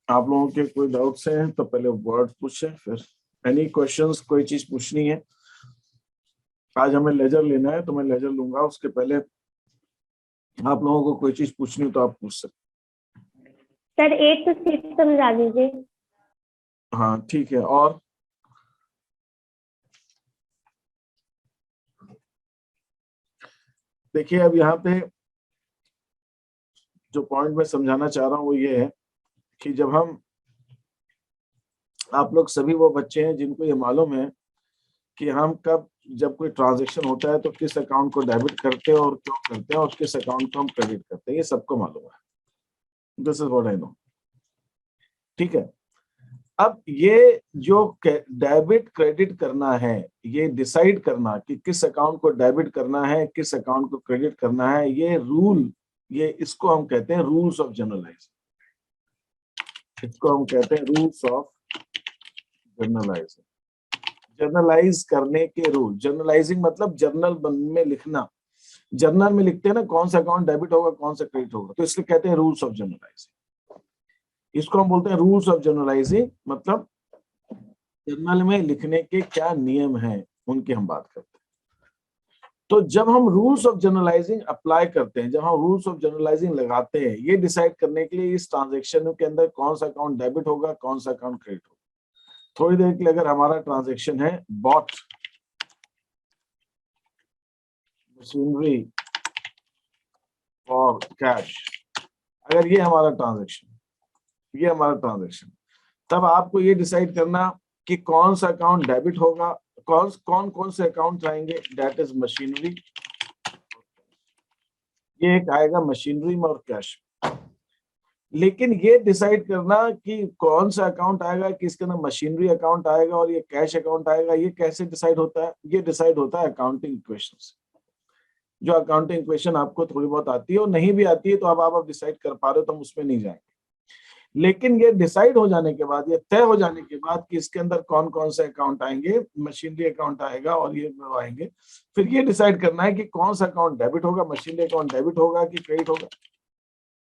आप लोगों के कोई डाउट्स हैं तो पहले वर्ड पूछे, फिर एनी क्वेश्चंस, कोई चीज पूछनी है। आज हमें लेजर लेना है तो मैं लेजर लूंगा, उसके पहले आप लोगों को कोई चीज पूछनी हो तो आप पूछ सकते। सर 8 to 6 समझा दीजिए। हाँ ठीक है। और देखिए, अब यहाँ पे जो पॉइंट मैं समझाना चाह रहा हूँ वो ये है कि जब हम, आप लोग सभी वो बच्चे हैं जिनको ये मालूम है कि हम कब, जब कोई ट्रांजैक्शन होता है तो किस अकाउंट को डेबिट करते हैं और क्यों करते हैं, और किस अकाउंट को हम क्रेडिट करते हैं, ये सबको मालूम है। This is what I know. ठीक है। अब ये जो डेबिट क्रेडिट करना है, ये डिसाइड करना कि किस अकाउंट को डेबिट करना है, किस अकाउंट को क्रेडिट करना है, ये रूल, ये इसको हम कहते हैं रूल्स ऑफ जनरलाइजिंग। इसको हम कहते हैं रूल्स ऑफ जनरलाइजिंग। जर्नलाइज करने के रूल, जर्नलाइजिंग मतलब जर्नल में लिखना। जर्नल में लिखते हैं ना कौन सा अकाउंट डेबिट होगा कौन सा क्रेडिट होगा, तो इसलिए कहते हैं रूल्स ऑफ जनरलाइजिंग। इसको हम बोलते हैं रूल्स ऑफ जनरलाइजिंग, मतलब जर्नल में लिखने के क्या नियम हैं उनकी हम बात करते हैं। तो जब हम रूल्स ऑफ जनरलाइजिंग अप्लाई करते हैं, जब हम रूल्स ऑफ जनरलाइजिंग लगाते हैं, ये डिसाइड करने के लिए इस ट्रांजेक्शन के अंदर कौन सा अकाउंट डेबिट होगा कौन सा अकाउंट क्रेडिट होगा। थोड़ी देर के लिए अगर हमारा ट्रांजेक्शन है बॉट मशीनरी और कैश, अगर ये हमारा ट्रांजेक्शन, तब आपको ये डिसाइड करना कि कौन सा अकाउंट डेबिट होगा, कौन कौन से अकाउंट आएंगे, दैट इज मशीनरी। ये एक आएगा मशीनरी में और कैश। लेकिन ये डिसाइड करना कि कौन सा अकाउंट आएगा, किसके अंदर मशीनरी अकाउंट आएगा और ये कैश अकाउंट आएगा, ये कैसे डिसाइड होता है? ये डिसाइड होता है अकाउंटिंग इक्वेशन से। जो अकाउंटिंग इक्वेशन आपको थोड़ी बहुत आती है और नहीं भी आती है तो अब आप डिसाइड कर पा रहे हो तो हम उसमें नहीं जाएंगे। लेकिन ये डिसाइड हो जाने के बाद, ये तय हो जाने के बाद कि इसके अंदर कौन कौन से अकाउंट आएंगे, मशीनरी अकाउंट आएगा और ये आएंगे, फिर ये डिसाइड करना है कि कौन सा अकाउंट डेबिट होगा, मशीनरी अकाउंट डेबिट होगा कि क्रेडिट होगा।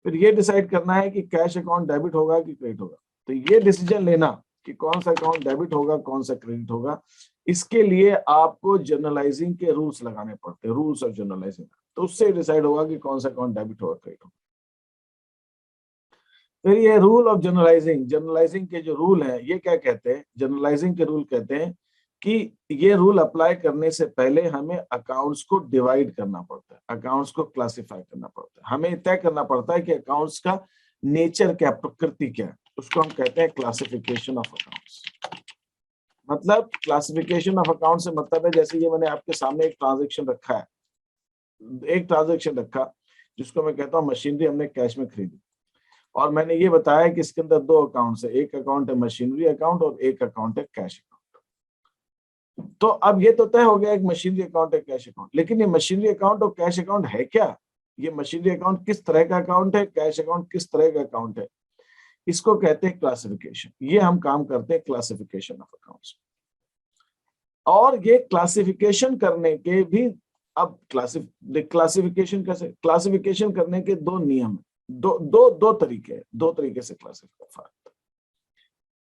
फिर ये डिसाइड करना है कि कैश अकाउंट डेबिट होगा कि क्रेडिट होगा। तो ये डिसीजन लेना कि कौन सा अकाउंट डेबिट होगा कौन सा क्रेडिट होगा, इसके लिए आपको जर्नलाइजिंग के रूल्स लगाने पड़ते हैं, रूल्स ऑफ जर्नलाइजिंग। तो उससे डिसाइड होगा कि कौन सा अकाउंट डेबिट होगा क्रेडिट होगा। फिर ये रूल ऑफ जनरलाइजिंग, जनरलाइजिंग के जो रूल हैं ये क्या कहते हैं? जनरलाइजिंग के रूल कहते हैं कि ये रूल अप्लाई करने से पहले हमें अकाउंट्स को डिवाइड करना पड़ता है, अकाउंट्स को क्लासिफाई करना पड़ता है, हमें तय करना पड़ता है कि अकाउंट्स का नेचर क्या, प्रकृति क्या है। उसको हम कहते हैं क्लासिफिकेशन ऑफ अकाउंट्स। मतलब क्लासिफिकेशन ऑफ अकाउंट से मतलब है, जैसे ये मैंने आपके सामने एक ट्रांजेक्शन रखा है, एक ट्रांजेक्शन रखा जिसको मैं कहता हूँ मशीनरी हमने कैश में खरीदी, और मैंने ये बताया कि इसके अंदर दो अकाउंट्स है, एक अकाउंट है मशीनरी अकाउंट और एक अकाउंट है कैश अकाउंट। तो अब ये तो तय हो गया एक मशीनरी अकाउंट है कैश अकाउंट, लेकिन ये मशीनरी अकाउंट और कैश अकाउंट है क्या? ये मशीनरी अकाउंट किस तरह का अकाउंट है, कैश अकाउंट किस तरह का अकाउंट है, इसको कहते हैं क्लासिफिकेशन। ये हम काम करते हैं क्लासिफिकेशन ऑफ अकाउंट्स। और ये क्लासिफिकेशन करने के भी, अब क्लासिफिकेशन कैसे, क्लासिफिकेशन करने के दो नियम है, दो तरीके से क्लासिफाई।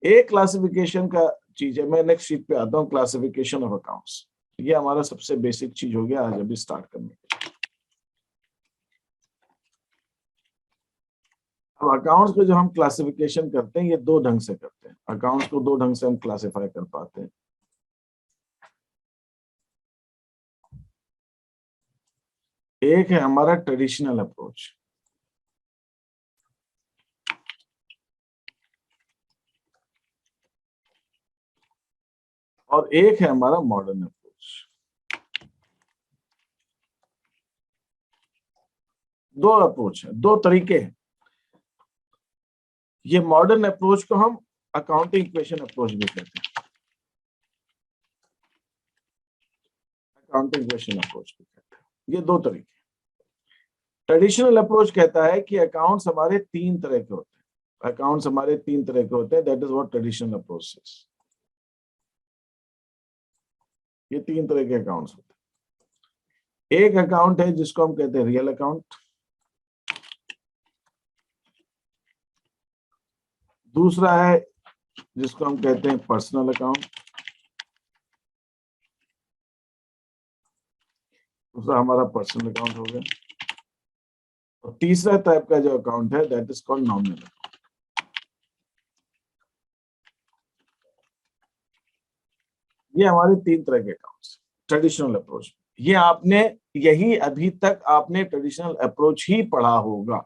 एक क्लासिफिकेशन का चीज है, मैं नेक्स्ट शीट पे आता हूँ, क्लासिफिकेशन ऑफ अकाउंट्स। ये हमारा सबसे बेसिक चीज हो गया आज अभी स्टार्ट करने के। अब अकाउंट्स पे जो हम क्लासिफिकेशन करते हैं ये दो ढंग से करते हैं, अकाउंट्स को दो ढंग से हम क्लासिफाई कर पाते हैं। एक है हमारा ट्रेडिशनल अप्रोच, और एक है हमारा मॉडर्न अप्रोच। दो अप्रोच है, दो तरीके हैं। ये मॉडर्न अप्रोच को हम अकाउंटिंग इक्वेशन अप्रोच भी कहते हैं, अकाउंटिंग इक्वेशन अप्रोच भी कहते हैं। ये दो तरीके। ट्रेडिशनल अप्रोच कहता है कि अकाउंट्स हमारे तीन तरह के होते हैं, अकाउंट्स हमारे तीन तरह के होते हैं, that is what traditional approach is. ये तीन तरह के अकाउंट्स होते हैं। एक अकाउंट है जिसको हम कहते हैं रियल अकाउंट, दूसरा है जिसको हम कहते हैं पर्सनल अकाउंट, दूसरा हमारा पर्सनल अकाउंट हो गया। और तीसरा टाइप का जो अकाउंट है दैट इज कॉल्ड नॉमिनल। ये हमारे तीन तरह के अकाउंट्स ट्रेडिशनल अप्रोच। ये आपने यही अभी तक आपने ट्रेडिशनल अप्रोच ही पढ़ा होगा,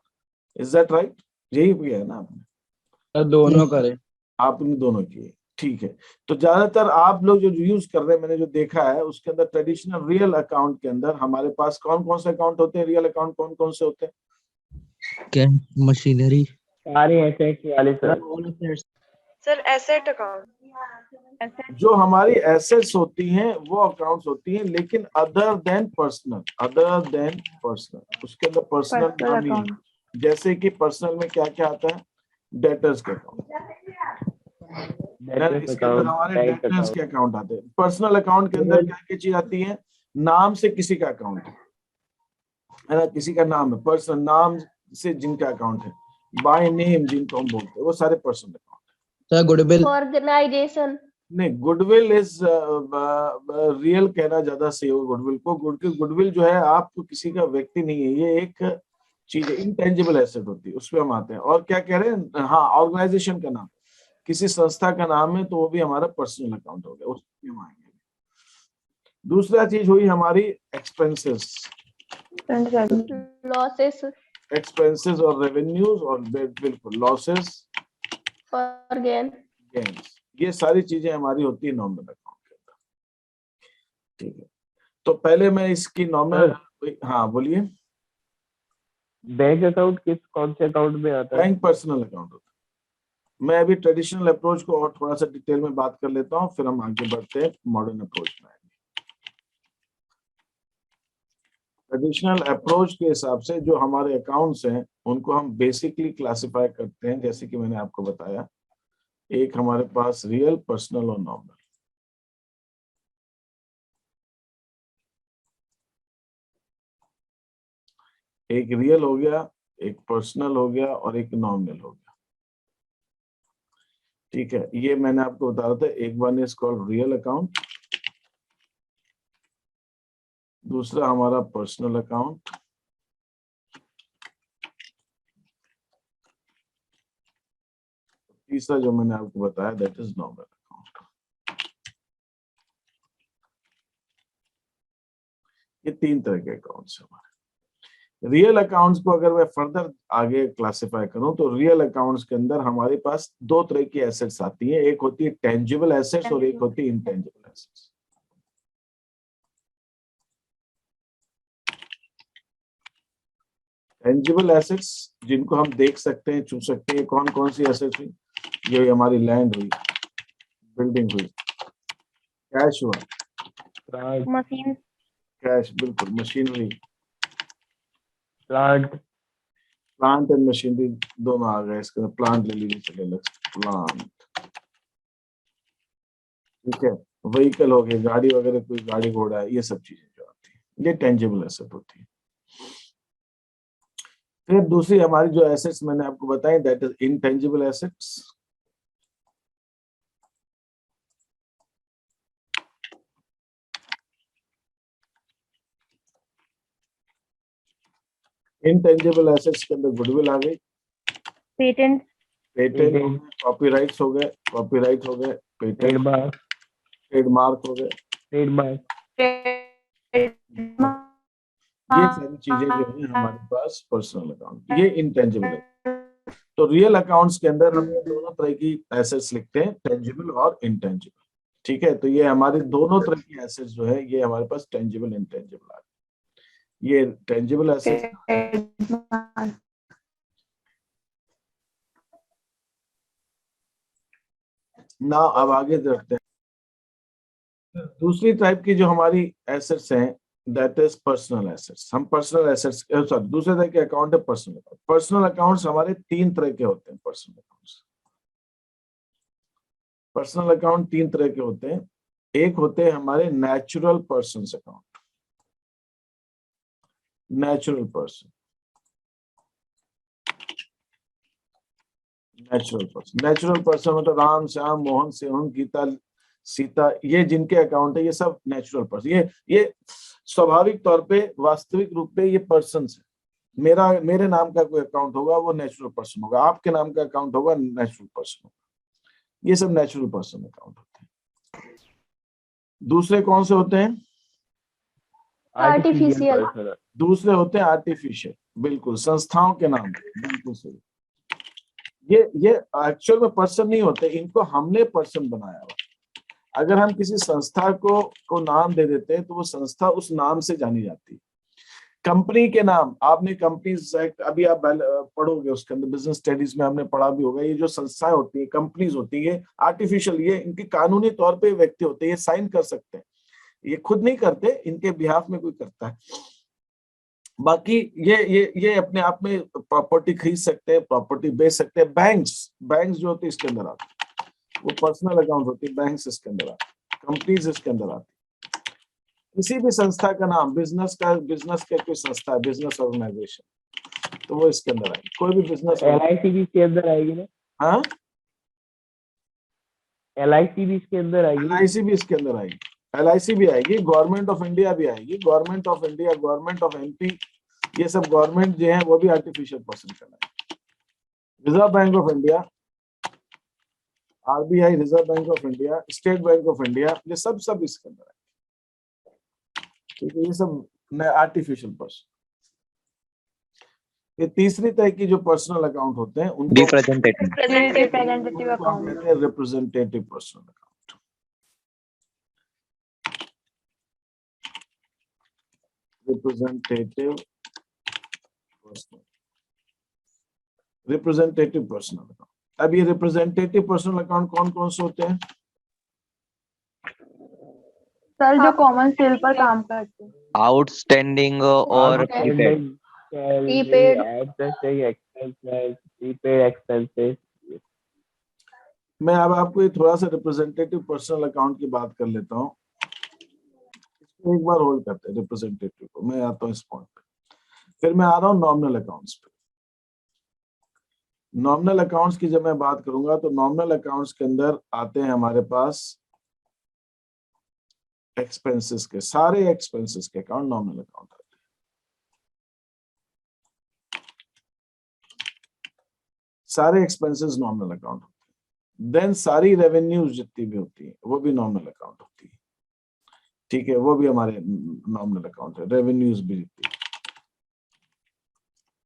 इज दैट राइट? यही किया है ना आपने? दोनों करें। आपने दोनों किए, ठीक है। तो ज्यादातर आप लोग जो यूज कर रहे हैं, मैंने जो देखा है उसके अंदर ट्रेडिशनल रियल अकाउंट के अंदर हमारे पास कौन कौन से अकाउंट होते हैं? रियल अकाउंट कौन कौन से होते हैं? क्या? मशीनरी। सारे एसेट्स वाले सर। Sir asset account. जो हमारी एसेट्स होती हैं वो अकाउंट्स होती हैं, लेकिन अदर देन पर्सनल, उसके अंदर पर्सनल नाम ही है। जैसे कि पर्सनल में क्या क्या आता है? डेटर्स के अकाउंट, इसके अंदर हमारे डेटर्स के अकाउंट आते हैं। पर्सनल अकाउंट के अंदर क्या क्या चीज आती है? नाम से किसी का अकाउंट है ना, किसी का नाम है, पर्सनल नाम से जिनका अकाउंट है, बाय नेम जिनको हम बोलते हैं, वो सारे personal account. Sir goodwill. Organisation. नहीं, गुडविल इज रियल कहना ज्यादा सही होगा। गुडविल को गुडविल जो है आपको किसी का व्यक्ति नहीं है, ये एक चीज है, इंटेंजिबल एसेट होती है, उसमें हम आते हैं। और क्या कह रहे हैं? हाँ, ऑर्गेनाइजेशन का नाम, किसी संस्था का नाम है तो वो भी हमारा पर्सनल अकाउंट हो गया, उसमें हम आएंगे। दूसरा चीज हुई हमारी एक्सपेंसेस, लॉसेस एक्सपेंसेस और रेवेन्यूज, और बिल्कुल लॉसेस और गेन। ये सारी चीजें हमारी होती है नॉमिनल अकाउंट के अंदर, ठीक है। तो पहले मैं इसकी नॉमिनल, हाँ बोलिए। बैंक अकाउंट कौन से अकाउंट में आता है? बैंक पर्सनल अकाउंट होता है। मैं अभी ट्रेडिशनल अप्रोच को और थोड़ा सा डिटेल में बात कर लेता हूँ, फिर हम आगे बढ़ते हैं मॉडर्न अप्रोच में। ट्रेडिशनल अप्रोच के हिसाब से जो हमारे अकाउंट्स हैं उनको हम बेसिकली क्लासिफाई करते हैं, जैसे कि मैंने आपको बताया, एक हमारे पास रियल, पर्सनल और नॉमिनल। एक रियल हो गया, एक पर्सनल हो गया और एक नॉमिनल हो गया, ठीक है। ये मैंने आपको बता रहा था, एक one is called real account, दूसरा हमारा पर्सनल अकाउंट, तीसरा जो मैंने आपको बताया दैट इज नॉमिनल अकाउंट। ये तीन तरह के अकाउंट्स हैं हमारे। रियल अकाउंट्स को अगर मैं फर्दर आगे क्लासिफाई करूं तो रियल अकाउंट्स के अंदर हमारे पास दो तरह की एसेट्स आती हैं, एक होती है टेंजिबल एसेट्स और एक होती है इंटेंजिबल एसेट्स। टेंजिबल एसेट्स जिनको हम देख सकते हैं, छू सकते हैं, कौन कौन सी एसेट्स हुई? ये हमारी लैंड हुई, बिल्डिंग हुई, कैश हुआ, मशीन। कैश बिल्कुल, मशीनरी, प्लांट एंड मशीनरी दोनों आ गए इसके अंदर। प्लांट ले लीजिए, चले प्लांट, ठीक है। व्हीकल हो गए, गाड़ी वगैरह, कोई गाड़ी घोड़ा है, ये सब चीजें जो आती है ये टेंजिबल एसेट होती है। फिर दूसरी हमारी जो एसेट्स मैंने आपको बताई that is intangible assets. Intangible assets के अंदर गुडविल आ गई, पेटेंट। पेटेंट, कॉपीराइट्स हो गए, कॉपीराइट हो गए, पेटेंट, ट्रेडमार्क हो गए, ये सारी चीजें जो है हमारे पास पर्सनल अकाउंट, ये इंटेंजिबल है। तो रियल अकाउंट्स के अंदर हम ये दोनों तरह की एसेट्स लिखते हैं, टेंजिबल और इंटेंजिबल, ठीक है। तो ये हमारे दोनों तरह की एसेट्स जो है ये हमारे पास टेंजिबल, इंटेंजिबल आ गए। ये टेंजिबल एसेट्स। ना अब आगे बढ़ते हैं। दूसरी टाइप की जो हमारी एसेट्स हैं दैट इज पर्सनल एसेट्स। हम पर्सनल एसेट्स, सॉरी, दूसरे तरह के अकाउंट है पर्सनल अकाउंट। पर्सनल अकाउंट्स हमारे तीन तरह के होते हैं। पर्सनल अकाउंट तीन तरह के होते हैं। एक होते हैं हमारे natural person account, natural person, natural person मतलब राम, श्याम, मोहन, सेवन, गीता, सीता, ये जिनके अकाउंट है ये सब नेचुरल पर्सन, ये स्वाभाविक तौर पे वास्तविक रूप पे ये पर्सन है। मेरे नाम का कोई अकाउंट होगा वो नेचुरल पर्सन होगा, आपके नाम का अकाउंट होगा नेचुरल पर्सन होगा। ये सब नेचुरल पर्सन अकाउंट होते हैं। दूसरे कौन से होते हैं? आर्टिफिशियल। दूसरे होते हैं आर्टिफिशियल, बिल्कुल, संस्थाओं के नाम, बिल्कुल सही। ये एक्चुअल में पर्सन नहीं होते, इनको हमने पर्सन बनाया हुआ। अगर हम किसी संस्था को नाम दे देते हैं तो वो संस्था उस नाम से जानी जाती है। कंपनी के नाम, आपने कंपनीज एक्ट अभी आप पढ़ोगे, उसके अंदर बिजनेस स्टडीज में हमने पढ़ा भी होगा। ये जो संस्थाएं होती है, कंपनीज होती है आर्टिफिशियल, ये इनके कानूनी तौर पे व्यक्ति होते हैं, ये साइन कर सकते हैं, ये खुद नहीं करते, इनके बिहाफ में कोई करता है। बाकी ये अपने आप में प्रॉपर्टी खरीद सकते हैं, प्रॉपर्टी बेच सकते हैं। बैंक्स जो होते हैं इसके अंदर आते हैं, वो पर्सनल अकाउंट होती है, बैंक्स इसके अंदर आते हैं, कंपनीज इसके अंदर आती है। किसी भी संस्था का नाम, बिजनेस का कोई संस्था है, बिजनेस ऑर्गेनाइजेशन, तो वो इसके अंदर आएगी। कोई भी बिजनेस, LIC भी इसके अंदर आएगी ना? हाँ, LIC भी इसके अंदर आएगी। LIC भी इसके अंदर आएगी, LIC भी आएगी, गवर्नमेंट ऑफ इंडिया भी आएगी, government of India, government of MP, ये सब गवर्नमेंट जो है वो भी आर्टिफिशियल पर्सन कहलाएगी। Reserve bank of India, RBI, reserve bank of India, state bank of India, ये सब इसके अंदर आएगी। ठीक है, ये सब आर्टिफिशियल पर्सन। ये तीसरी तरह की जो पर्सनल अकाउंट होते हैं उनको representative account. Representative personal account. Representative personal account. अब ये रिप्रेजेंटेटिव पर्सनल अकाउंट कौन कौन से होते हैं? सर जो कॉमन सेल पर काम करते हैं। आउटस्टैंडिंग और प्रीपेड। Prepaid expenses. मैं अब आपको ये थोड़ा सा रिप्रेजेंटेटिव पर्सनल अकाउंट की बात कर लेता हूँ। इसको एक बार होल्ड करते हैं रिप्रेजेंटेटिव को, मैं आता हूँ इस पॉइंट पे, फिर मैं आ रहा हूँ नॉमिनल अकाउंट्स पे। नॉमिनल अकाउंट्स की जब मैं बात करूंगा तो नॉमिनल अकाउंट्स के अंदर आते हैं हमारे पास एक्सपेंसेस के, सारे एक्सपेंसेस के अकाउंट नॉमिनल अकाउंट आते हैं। सारे एक्सपेंसेस नॉमिनल अकाउंट होते हैं। देन सारी रेवेन्यूज जितनी भी होती है वो भी नॉमिनल अकाउंट होती है। ठीक है, वो भी हमारे नॉमिनल अकाउंट है, रेवेन्यूज भी जितनी।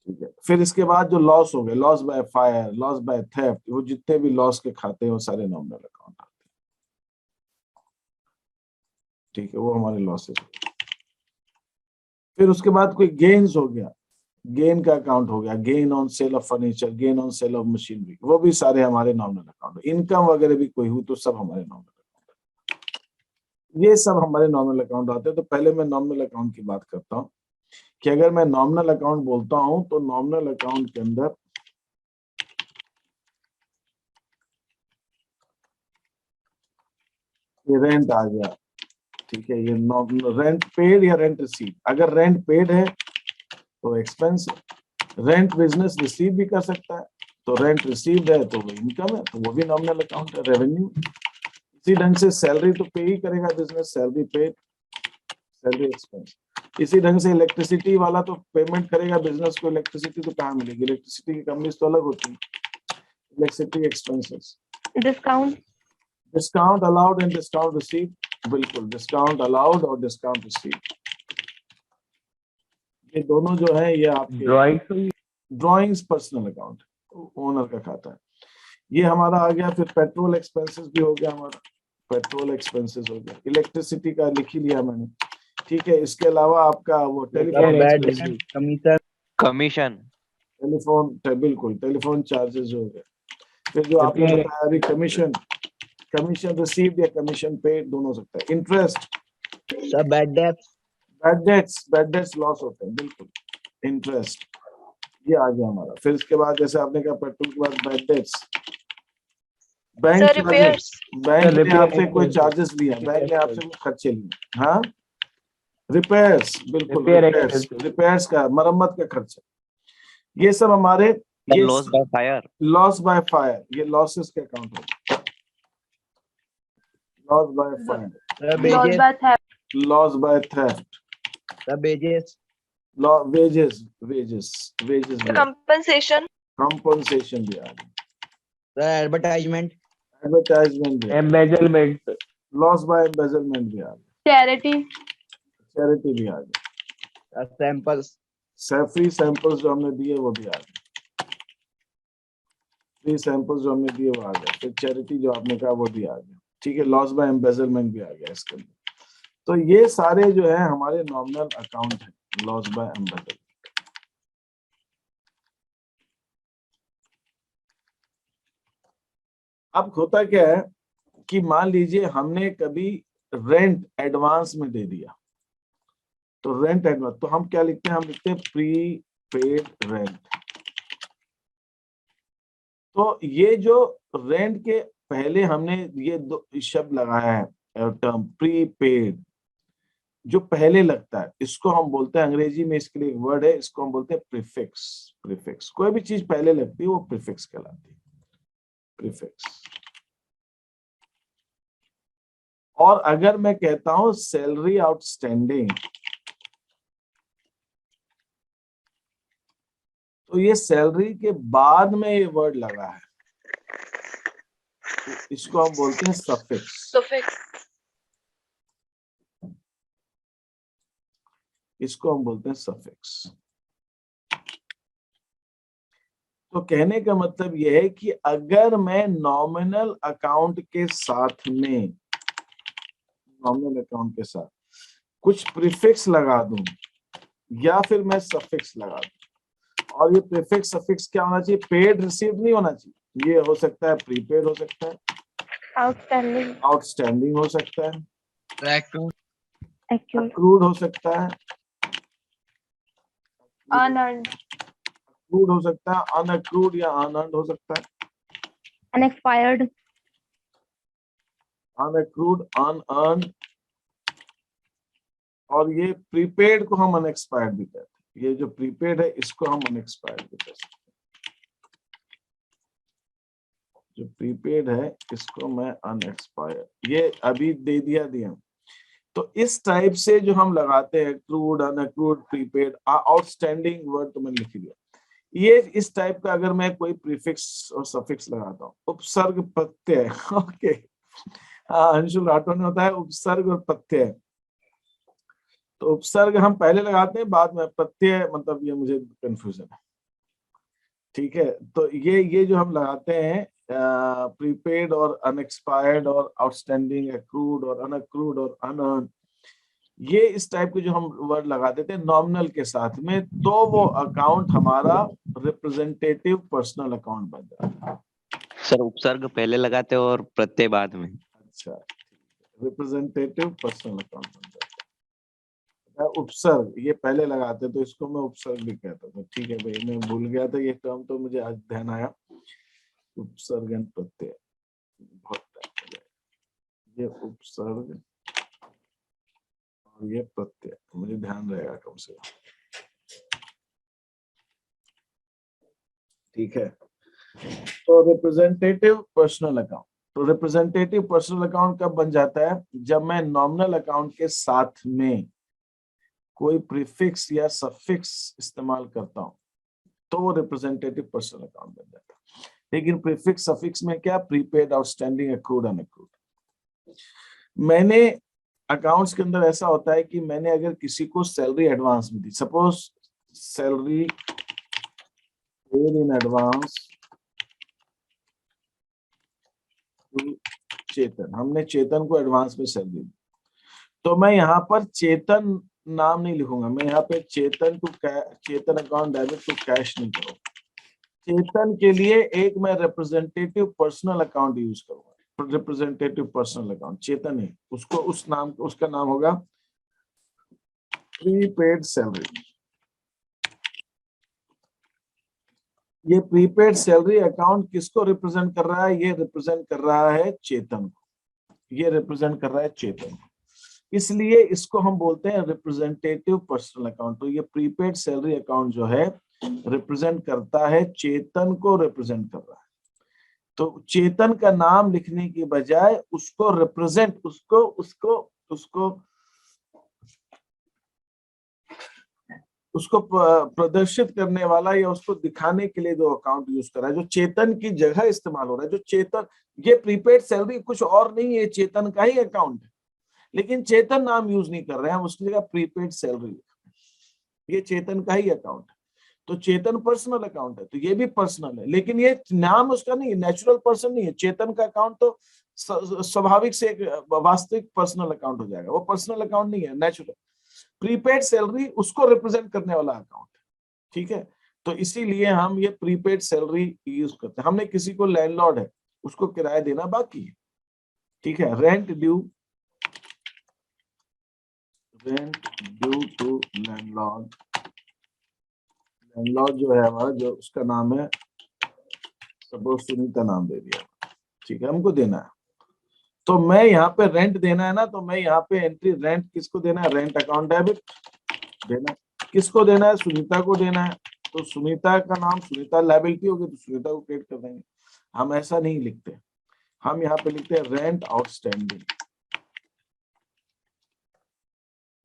ठीक है, फिर इसके बाद जो लॉस हो गए, loss by fire, loss by theft, वो जितने भी लॉस के खाते हैं वो सारे नॉमिनल अकाउंट आते हैं। ठीक है, वो हमारे लॉसेस। फिर उसके बाद कोई गेन्स हो गया, गेन का अकाउंट हो गया, gain on sale of furniture, gain on sale of machinery, वो भी सारे हमारे नॉमिनल अकाउंट। इनकम वगैरह भी कोई हुई तो सब हमारे नॉमिनल अकाउंट, ये सब हमारे नॉमिनल अकाउंट आते हैं। तो पहले मैं नॉमिनल अकाउंट की बात करता हूँ कि अगर मैं नॉमिनल अकाउंट बोलता हूं तो नॉमिनल अकाउंट के अंदर ये रेंट आ गया। ठीक है, ये रेंट पेड या रेंट रिसीव। अगर रेंट पेड है तो एक्सपेंस, रेंट बिजनेस रिसीव भी कर सकता है, तो रेंट रिसीव्ड है तो वो इनकम है, तो वो भी नॉमिनल अकाउंट है, रेवेन्यू। इसी ढंग से सैलरी तो पे ही करेगा business, salary paid, salary expense. इसी ढंग से इलेक्ट्रिसिटी वाला तो पेमेंट करेगा बिजनेस को, इलेक्ट्रिसिटी तो कहाँ मिलेगी, इलेक्ट्रिसिटी की कंपनीज तो अलग होती है। Electricity expenses, discount allowed and discount receive, बिल्कुल डिस्काउंट अलाउड और डिस्काउंट रिसीव, ये दोनों जो है ये आपके ड्राइंग्स पर्सनल अकाउंट, ओनर का खाता है। ये हमारा आ गया। फिर पेट्रोल एक्सपेंसेस भी हो गया हमारा, पेट्रोल एक्सपेंसेस हो गया। इलेक्ट्रिसिटी का लिख ही लिया मैंने। ठीक है, इसके अलावा आपका वो कमीशन, बिल्कुल टेलीफोन चार्जेस हो गए। फिर जो आपने बताया अभी कमीशन रिसीव्ड या कमीशन पेड दोनों हो सकता है। इंटरेस्ट, बैड डेट्स लॉस होते हैं, बिल्कुल इंटरेस्ट, ये आ गया हमारा। फिर इसके बाद जैसे आपने कहा पेट्रोल के बाद बैड डेट्स, बैंक ने आपसे कोई चार्जेस लिया, बैंक ने आपसे कुछ खर्चे लिए। हाँ, रिपेयर्स, बिल्कुल रिपेयर्स का, मरम्मत का खर्चा, ये सब हमारे The ये loss by fire. Loss by fire, ये लॉसेस के अकाउंट है। Loss by fire, loss by theft, loss by theft, wages, wages wages wages compensation, compensation भी आ गया, advertisement, एडवर्टाइजमेंट भी, एम्बेजलमेंट, लॉस बाय एम्बेजलमेंट भी आ गया, चैरिटी, चैरिटी भी आ गया, samples, फ्री सैंपल्स जो हमने दिए वो भी आ गए, फ्री सैंपल्स जो हमने दिए वो आ गए, फिर चैरिटी जो आपने कहा वो भी आ गया। ठीक है, लॉस बाय एम्बेजलमेंट भी आ गया इसके अंदर। तो ये सारे जो है हमारे नॉमिनल अकाउंट है, लॉस बाय एम्बेजलमेंट। अब होता क्या है कि मान लीजिए हमने कभी रेंट एडवांस में दे दिया, तो रेंट एडवांस, तो हम क्या लिखते हैं, हम लिखते हैं प्री पेड रेंट। तो ये जो रेंट के पहले हमने ये दो शब्द लगाया है, टर्म प्री पेड, जो पहले लगता है इसको हम बोलते हैं, अंग्रेजी में इसके लिए एक वर्ड है, इसको हम बोलते हैं प्रीफिक्स। प्रीफिक्स, कोई भी चीज पहले लगती है वो प्रीफिक्स कहलाती है, प्रीफिक्स। और अगर मैं कहता हूं सैलरी आउटस्टैंडिंग, तो ये सैलरी के बाद में ये वर्ड लगा है, इसको हम बोलते हैं सफिक्स। suffix, इसको हम बोलते हैं सफिक्स। तो कहने का मतलब यह है कि अगर मैं नॉमिनल अकाउंट के साथ में, नॉमिनल अकाउंट के साथ कुछ प्रीफिक्स लगा दूं या फिर मैं सफिक्स लगा दूं, और ये प्रीफिक्स सफिक्स क्या होना चाहिए, पेड रिसीव्ड नहीं होना चाहिए, ये हो सकता है प्रीपेड हो सकता है, आउटस्टैंडिंग, आउटस्टैंडिंग हो सकता है, accrued, एक्यूट, अक्रूड हो सकता है, अनअर्न्ड, अक्रूड हो सकता है, अनअक्रूड या अनअर्न्ड हो सकता है, अनएक्सपायर्ड, अनअक्रूड, अनअर्न्ड, और ये प्रीपेड को हम अनएक्सपायर्ड भी कहते हैं। ये जो प्रीपेड है इसको हम अनएक्सपायर्ड भी कह सकते हैं। जो प्रीपेड है इसको मैं अनएक्सपायर्ड, ये अभी दे दिया। तो इस टाइप से जो हम लगाते हैं, क्रूड, अनअक्रूड, प्रीपेड, आउटस्टैंडिंग वर्ड तो मैंने लिख दिया। ये इस टाइप का अगर मैं कोई प्रीफिक्स और सफिक्स लगाता हूँ, उपसर्ग प्रत्यय, ओके, हाँ अंशुल राठौर ने होता है उपसर्ग और प्रत्यय। तो उपसर्ग हम पहले लगाते हैं, बाद में प्रत्यय, मतलब ये मुझे कंफ्यूजन है। ठीक है, तो ये जो हम लगाते हैं प्रीपेड और अनएक्सपायर्ड और आउटस्टैंडिंग, एक्रूड और अनअक्रूड और अनअर्न्ड, ये इस टाइप के जो हम वर्ड लगा देते हैं नॉमिनल के साथ में, तो वो अकाउंट हमारा रिप्रेजेंटेटिव पर्सनल अकाउंट बन जाता है। सर उपसर्ग पहले लगाते हो और प्रत्यय बाद में। अच्छा, रिप्रेजेंटेटिव पर्सनल अकाउंट बन जाता है। उपसर्ग ये पहले लगाते, तो इसको मैं उपसर्ग भी कहता था। ठीक है भाई, मैं भूल गया था ये टर्म, तो मुझे आज ध्यान आया, उपसर्ग एंड प्रत्यय। बहुत टाइम हो गया, ये उपसर्ग और ये प्रत्यय, मुझे ध्यान रहेगा कम से कम। ठीक है, तो रिप्रेजेंटेटिव पर्सनल अकाउंट, तो रिप्रेजेंटेटिव पर्सनल अकाउंट कब बन जाता है, जब मैं नॉमिनल अकाउंट के साथ में कोई प्रीफिक्स या सफिक्स इस्तेमाल करता हूं, तो वो रिप्रेजेंटेटिव पर्सनल अकाउंट बन जाता है। लेकिन प्रीफिक्स सफिक्स में क्या, प्रीपेड, आउटस्टैंडिंग, एक्रूड, अनअक्रूड। मैंने अकाउंट्स के अंदर ऐसा होता है कि मैंने अगर किसी को सैलरी एडवांस में दी, suppose salary paid in advance to Chetan, हमने चेतन को एडवांस में सैलरी दी, तो मैं यहाँ पर चेतन नाम नहीं लिखूंगा, मैं यहाँ पे Chetan to Chetan account debit to cash नहीं करूंगा। चेतन के लिए एक मैं रिप्रेजेंटेटिव पर्सनल अकाउंट यूज करूंगा, रिप्रेजेंटेटिव पर्सनल अकाउंट, चेतन है उसको, उस नाम, उसका नाम होगा प्रीपेड सैलरी। ये प्रीपेड सैलरी अकाउंट किसको रिप्रेजेंट कर रहा है, ये रिप्रेजेंट कर रहा है चेतन को, ये रिप्रेजेंट कर रहा है चेतन को, इसलिए इसको हम बोलते हैं रिप्रेजेंटेटिव पर्सनल अकाउंट। तो ये प्रीपेड सैलरी अकाउंट जो है रिप्रेजेंट करता है, चेतन को रिप्रेजेंट कर रहा है। तो चेतन का नाम लिखने की बजाय उसको रिप्रेजेंट, उसको उसको उसको उसको प्रदर्शित करने वाला या उसको दिखाने के लिए जो अकाउंट यूज कर रहा है, जो चेतन की जगह इस्तेमाल हो रहा है, जो चेतन, ये प्रीपेड सैलरी कुछ और नहीं है, चेतन का ही अकाउंट है, लेकिन चेतन नाम यूज नहीं कर रहे हैं हम, उसकी जगह प्रीपेड सैलरी, ये चेतन का ही अकाउंट है। तो चेतन पर्सनल अकाउंट है, तो ये भी पर्सनल है, लेकिन ये नाम उसका नहीं है, नेचुरल पर्सन नहीं है। चेतन का अकाउंट तो स्वाभाविक से एक वास्तविक पर्सनल अकाउंट हो जाएगा, वो पर्सनल अकाउंट नहीं है, नेचुरल। प्रीपेड सैलरी उसको रिप्रेजेंट करने वाला अकाउंट है, ठीक है। तो इसीलिए हम ये प्रीपेड सैलरी यूज करते हैं। हमने किसी को लैंडलॉर्ड है, उसको किराया देना बाकी है, ठीक है। Rent due to landlord, landlord जो है हमारा, जो उसका नाम है, सपोज सुनीता नाम दे दिया, ठीक है, हमको देना है। तो मैं यहाँ पे रेंट देना है ना, तो मैं यहाँ पे एंट्री रेंट किसको देना है, रेंट अकाउंट डेबिट देना है। किसको देना है, सुनीता को देना है। तो सुनीता का नाम, सुनीता लायबिलिटी होगी तो सुनीता को क्रिएट कर देंगे। हम ऐसा नहीं लिखते, हम यहाँ पे लिखते हैं रेंट आउटस्टैंडिंग।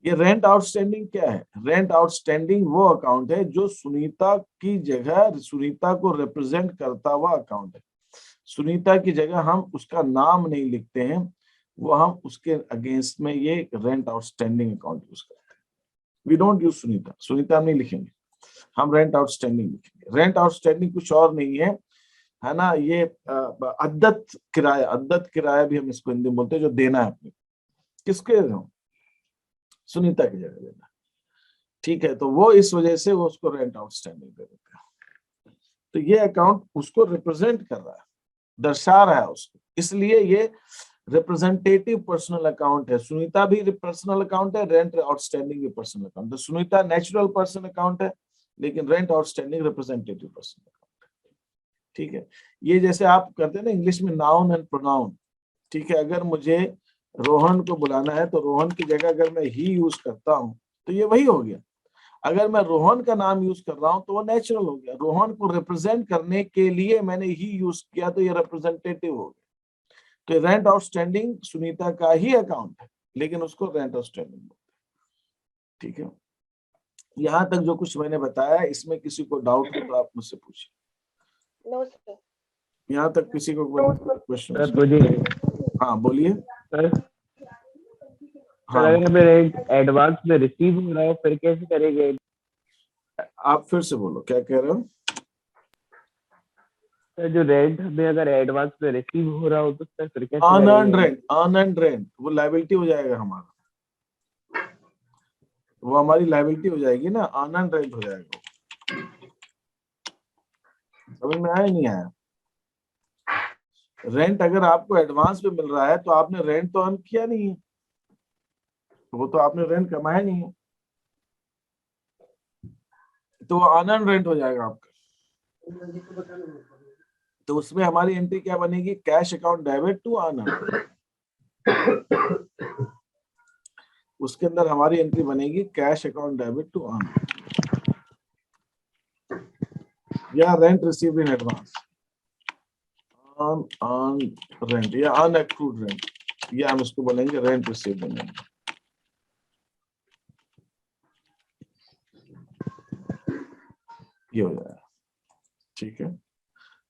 ये रेंट आउटस्टैंडिंग क्या है, रेंट आउटस्टैंडिंग वो अकाउंट है जो सुनीता की जगह, सुनीता को रिप्रेजेंट करता हुआ अकाउंट है। सुनीता की जगह हम उसका नाम नहीं लिखते हैं, वो हम उसके अगेंस्ट में ये रेंट आउटस्टैंडिंग अकाउंट यूज करते हैं। We don't use Sunita, Sunita हम नहीं लिखेंगे, हम रेंट आउटस्टैंडिंग लिखेंगे। रेंट आउटस्टैंडिंग कुछ और नहीं है ना, ये अद्दत किराया, अद्दत किराया भी हम इसको हिंदी में बोलते हैं, जो देना है अपने, किसके दो, सुनीता की जगह देना, ठीक है। तो वो इस वजह से वो उसको रेंट आउटस्टैंडिंग दे देते हैं। तो ये अकाउंट उसको रिप्रेजेंट कर रहा है, दर्शा रहा है उसको, इसलिए ये रिप्रेजेंटेटिव पर्सनल अकाउंट है। सुनीता भी पर्सनल अकाउंट है, रेंट आउटस्टैंडिंग भी पर्सनल अकाउंट है। सुनीता नेचुरल पर्सन अकाउंट है, लेकिन rent outstanding representative personal account है, ठीक है। ये जैसे आप करते हैं ना इंग्लिश में नाउन एंड प्रोनाउन, ठीक है। अगर मुझे रोहन को बुलाना है तो रोहन की जगह अगर मैं ही यूज करता हूं तो ये वही हो गया। अगर मैं रोहन का नाम यूज कर रहा हूं तो वो नेचुरल हो गया। रोहन को रिप्रेजेंट करने के लिए मैंने ही यूज किया तो ये रिप्रेजेंटेटिव हो गया। तो रेंट आउटस्टैंडिंग सुनीता का ही अकाउंट है, लेकिन उसको रेंट आउटस्टैंडिंग बोलते हैं, ठीक है। यहां तक जो कुछ मैंने बताया, इसमें किसी को डाउट हो तो आप मुझसे पूछिए। No sir. यहाँ तक किसी को क्वेश्चन? सर मुझे, हाँ बोलिए। सर हाँ अगर हमें रेंट एडवांस में रिसीव हो रहा हो फिर कैसे करेंगे? आप फिर से बोलो, क्या कह रहे हो? सर जो रेंट हमें अगर एडवांस में रिसीव हो रहा हो तो सर फिर कैसे अनअर्न्ड करेंगे? रेंट, अनअर्न्ड रेंट वो लायबिलिटी हो जाएगा हमारा, वो हमारी लायबिलिटी हो जाएगी ना, अनअर्न्ड रेंट हो जाएगा। समझ में आया नहीं आया? रेंट अगर आपको एडवांस में मिल रहा है तो आपने रेंट तो अर्न किया नहीं है, वो तो आपने रेंट कमाया नहीं है, तो वो अनअर्न्ड रेंट हो जाएगा आपका। तो उसमें हमारी एंट्री क्या बनेगी, cash account debit to unearned. उसके अंदर हमारी एंट्री बनेगी cash account debit to unearned या rent received in advance, unearned rent या अनअक्रूड रेंट, या हम इसको बोलेंगे रेंट रिसीव्ड इन एडवांस। ये हो जाएगा, ठीक है।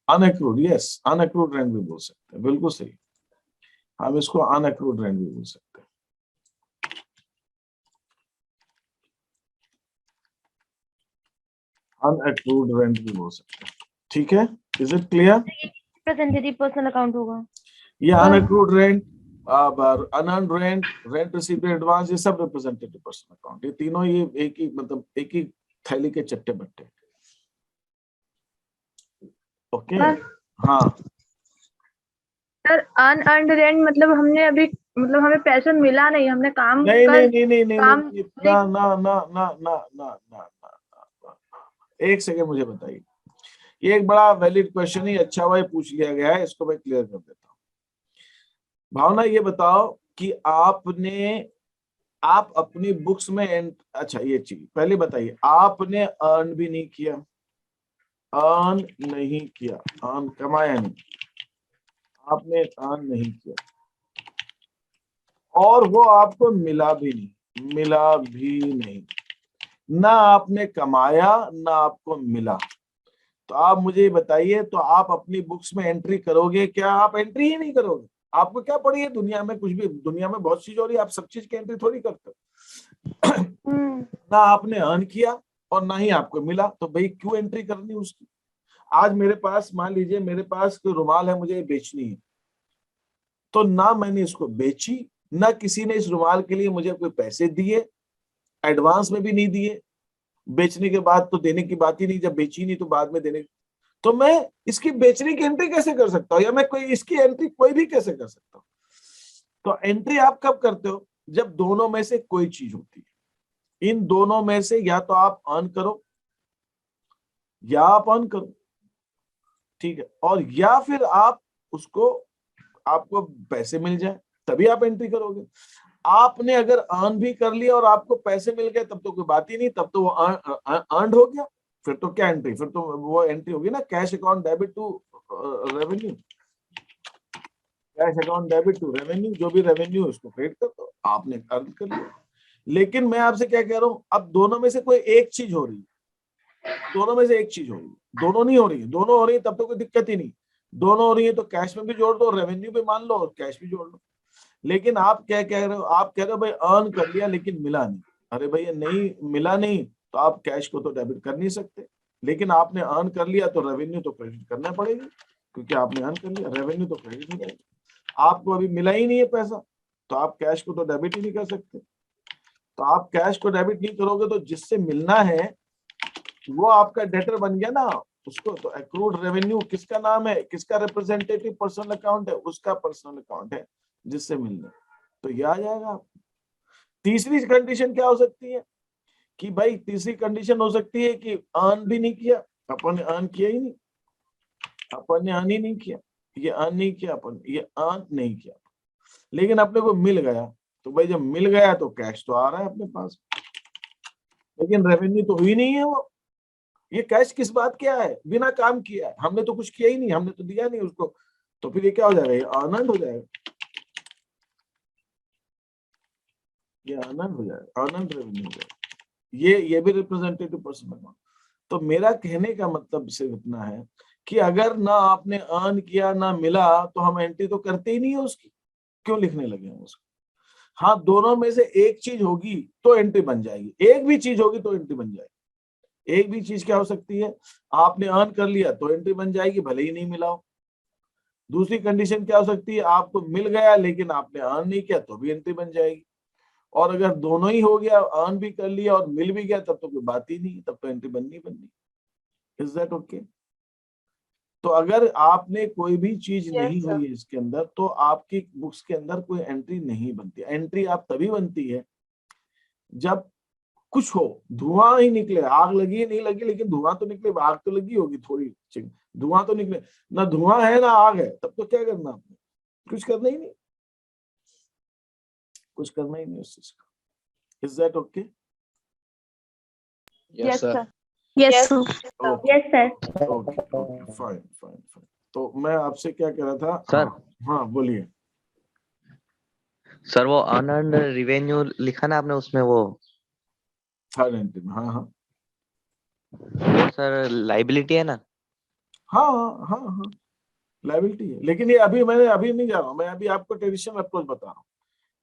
अनअक्रूड, यस, अनअक्रूड रेंट भी बोल सकते हैं, बिल्कुल सही, हम इसको अनअक्रूड रेंट भी बोल सकते हैं। अनअक्रूड रेंट भी बोल सकते हैं, ठीक है। Is it clear? Representative personal account होगा। ये unaccrued rent, unearned rent, rent received in advance, ये सब रिप्रेजेंटेटिव पर्सनल अकाउंट, ये तीनों ये एक ही, मतलब एक ही थैली के चट्टे बट्टे। ओके हाँ सर अनअर्न्ड रेंट मतलब हमने अभी, मतलब हमें पैसा मिला नहीं, हमने काम नहीं कर, नहीं नहीं नहीं नहीं काम नहीं, ना ना ना ना ना ना ना ना, एक सेकंड मुझे बताइए, ये एक बड़ा वैलिड क्वेश्चन ही, अच्छा हुआ पूछ लिया गया है, इसको मैं क्लियर कर देता हूँ। भावना ये बताओ कि आप अपनी बुक्स में अच्छा ये चीज पहले बताइए, आपने अर्न भी नहीं किया, अर्न नहीं किया, अर्न कमाया नहीं, आपने अर्न नहीं किया, और वो आपको मिला भी नहीं, ना आपने कमाया ना आपको मिला, तो आप मुझे बताइए, तो आप अपनी बुक्स में एंट्री करोगे क्या? आप एंट्री ही नहीं करोगे। आपको क्या पड़ी है दुनिया में? कुछ भी, दुनिया में बहुत चीज हो रही है, आप सब चीज की एंट्री थोड़ी करते हो। ना आपने अर्न किया और ना ही आपको मिला, तो भाई क्यों एंट्री करनी उसकी? आज मेरे पास, मान लीजिए मेरे पास कोई रुमाल है, मुझे बेचनी है, तो ना मैंने इसको बेची, ना किसी ने इस रुमाल के लिए मुझे कोई पैसे दिए, एडवांस में भी नहीं दिए, बेचने के बाद तो देने की बात ही नहीं, जब बेची नहीं तो बाद में देने, तो मैं इसकी बेचने की एंट्री कैसे कर सकता हूँ, या मैं कोई इसकी एंट्री कोई भी कैसे कर सकता हूँ? तो एंट्री आप कब करते हो? जब दोनों में से कोई चीज होती है। इन दोनों में से या तो आप अर्न करो या आप अर्न करो, ठीक है, और या फिर आप उसको, आपको पैसे मिल जाए तभी आप एंट्री करोगे। आपने अगर अर्न भी कर लिया और आपको पैसे मिल गए तब तो कोई बात ही नहीं, तब तो वो अर्न हो गया, फिर तो क्या एंट्री, फिर तो वो एंट्री होगी ना, cash account debit to revenue, cash account debit to revenue, जो भी रेवेन्यू है उसको क्रेडिट कर दो, आपने अर्न कर लिया। लेकिन मैं आपसे क्या कह रहा हूं, अब दोनों में से कोई एक चीज हो रही है, दोनों में से एक चीज हो रही है, दोनों नहीं हो रही है, दोनों हो रही है तब तो कोई दिक्कत ही नहीं, दोनों हो रही है तो कैश में भी जोड़ दो, रेवेन्यू भी मान लो और कैश भी जोड़ लो। लेकिन आप क्या कह रहे हो, आप कह रहे हो भाई अर्न कर लिया लेकिन मिला नहीं। अरे भैया नहीं मिला नहीं तो आप कैश को तो डेबिट कर नहीं सकते, लेकिन आपने अर्न कर लिया तो रेवेन्यू तो क्रेडिट करना पड़ेगा, क्योंकि आपने अर्न कर लिया, रेवेन्यू तो क्रेडिट हो जाएगा। आपको अभी मिला ही नहीं है पैसा, तो आप कैश को तो डेबिट ही नहीं कर सकते। तो आप कैश को डेबिट नहीं करोगे तो जिससे मिलना है वो आपका डेटर बन गया ना, उसको तो एक्रूड रेवेन्यू किसका नाम है, किसका रिप्रेजेंटेटिव पर्सनल अकाउंट है, उसका पर्सनल अकाउंट है जिससे मिलना, तो ये आ जाएगा। तीसरी कंडीशन क्या हो सकती है कि भाई, तीसरी कंडीशन हो सकती है कि अर्न भी नहीं किया, अपन ने अर्न किया ही नहीं, अपन ने अर्न ही नहीं किया, ये अर्न नहीं किया अपन, ये अर्न नहीं किया, लेकिन अपने को मिल गया, तो भाई जब मिल गया तो कैश तो आ रहा है अपने पास, लेकिन रेवेन्यू तो हुई नहीं है वो। ये कैश किस बात क्या है? बिना काम किया है, हमने तो कुछ किया ही नहीं, हमने तो दिया नहीं उसको, तो फिर ये क्या हो जाएगा? ये आनंद हो जाएगा, ये आनंद हो जाएगा, आनंद रेवेन्यू हो जाएगा, ये भी रिप्रेजेंटेटिव पर्सन अकाउंट। तो मेरा कहने का मतलब सिर्फ इतना है कि अगर ना आपने अर्न किया ना मिला तो हम एंट्री तो करते ही नहीं है उसकी, क्यों लिखने लगे हैं उसको? हाँ, दोनों में से एक चीज होगी तो एंट्री बन जाएगी, एक भी चीज होगी तो एंट्री बन जाएगी। एक भी चीज क्या हो सकती है, आपने अर्न कर लिया तो एंट्री बन जाएगी भले ही नहीं मिला हो। दूसरी कंडीशन क्या हो सकती है, आपको मिल गया लेकिन आपने अर्न नहीं किया तो भी एंट्री बन जाएगी। और अगर दोनों ही हो गया, अर्न भी कर लिया और मिल भी गया, तब तो कोई बात ही नहीं, तब तो एंट्री बननी। Is that okay? तो अगर आपने कोई भी चीज नहीं हुई है इसके अंदर, तो आपकी बुक्स के अंदर कोई एंट्री नहीं बनती। एंट्री आप तभी बनती है जब कुछ हो, धुआं ही निकले, आग लगी नहीं लगी लेकिन धुआं तो निकले, आग तो लगी होगी थोड़ी, धुआं तो निकले, ना धुआं है ना आग है, तब तो क्या करना आपने? कुछ करना ही नहीं, कुछ करना ही नहीं उस चीज का। Is that okay? Yes sir. Yes sir. Okay, fine fine fine. तो मैं आपसे क्या कह रहा था सर। हाँ बोलिए सर, वो अनअर्न्ड रेवेन्यू लिखा ना आपने उसमें, वो थर्ड एंट्री में, हाँ हाँ वो सर लाइबिलिटी है ना? हाँ हाँ हाँ लायबिलिटी है, लेकिन ये मैंने अभी नहीं जा रहा हूँ, मैं अभी आपको ट्रेडिशनल अप्रोच बता रहा हूँ।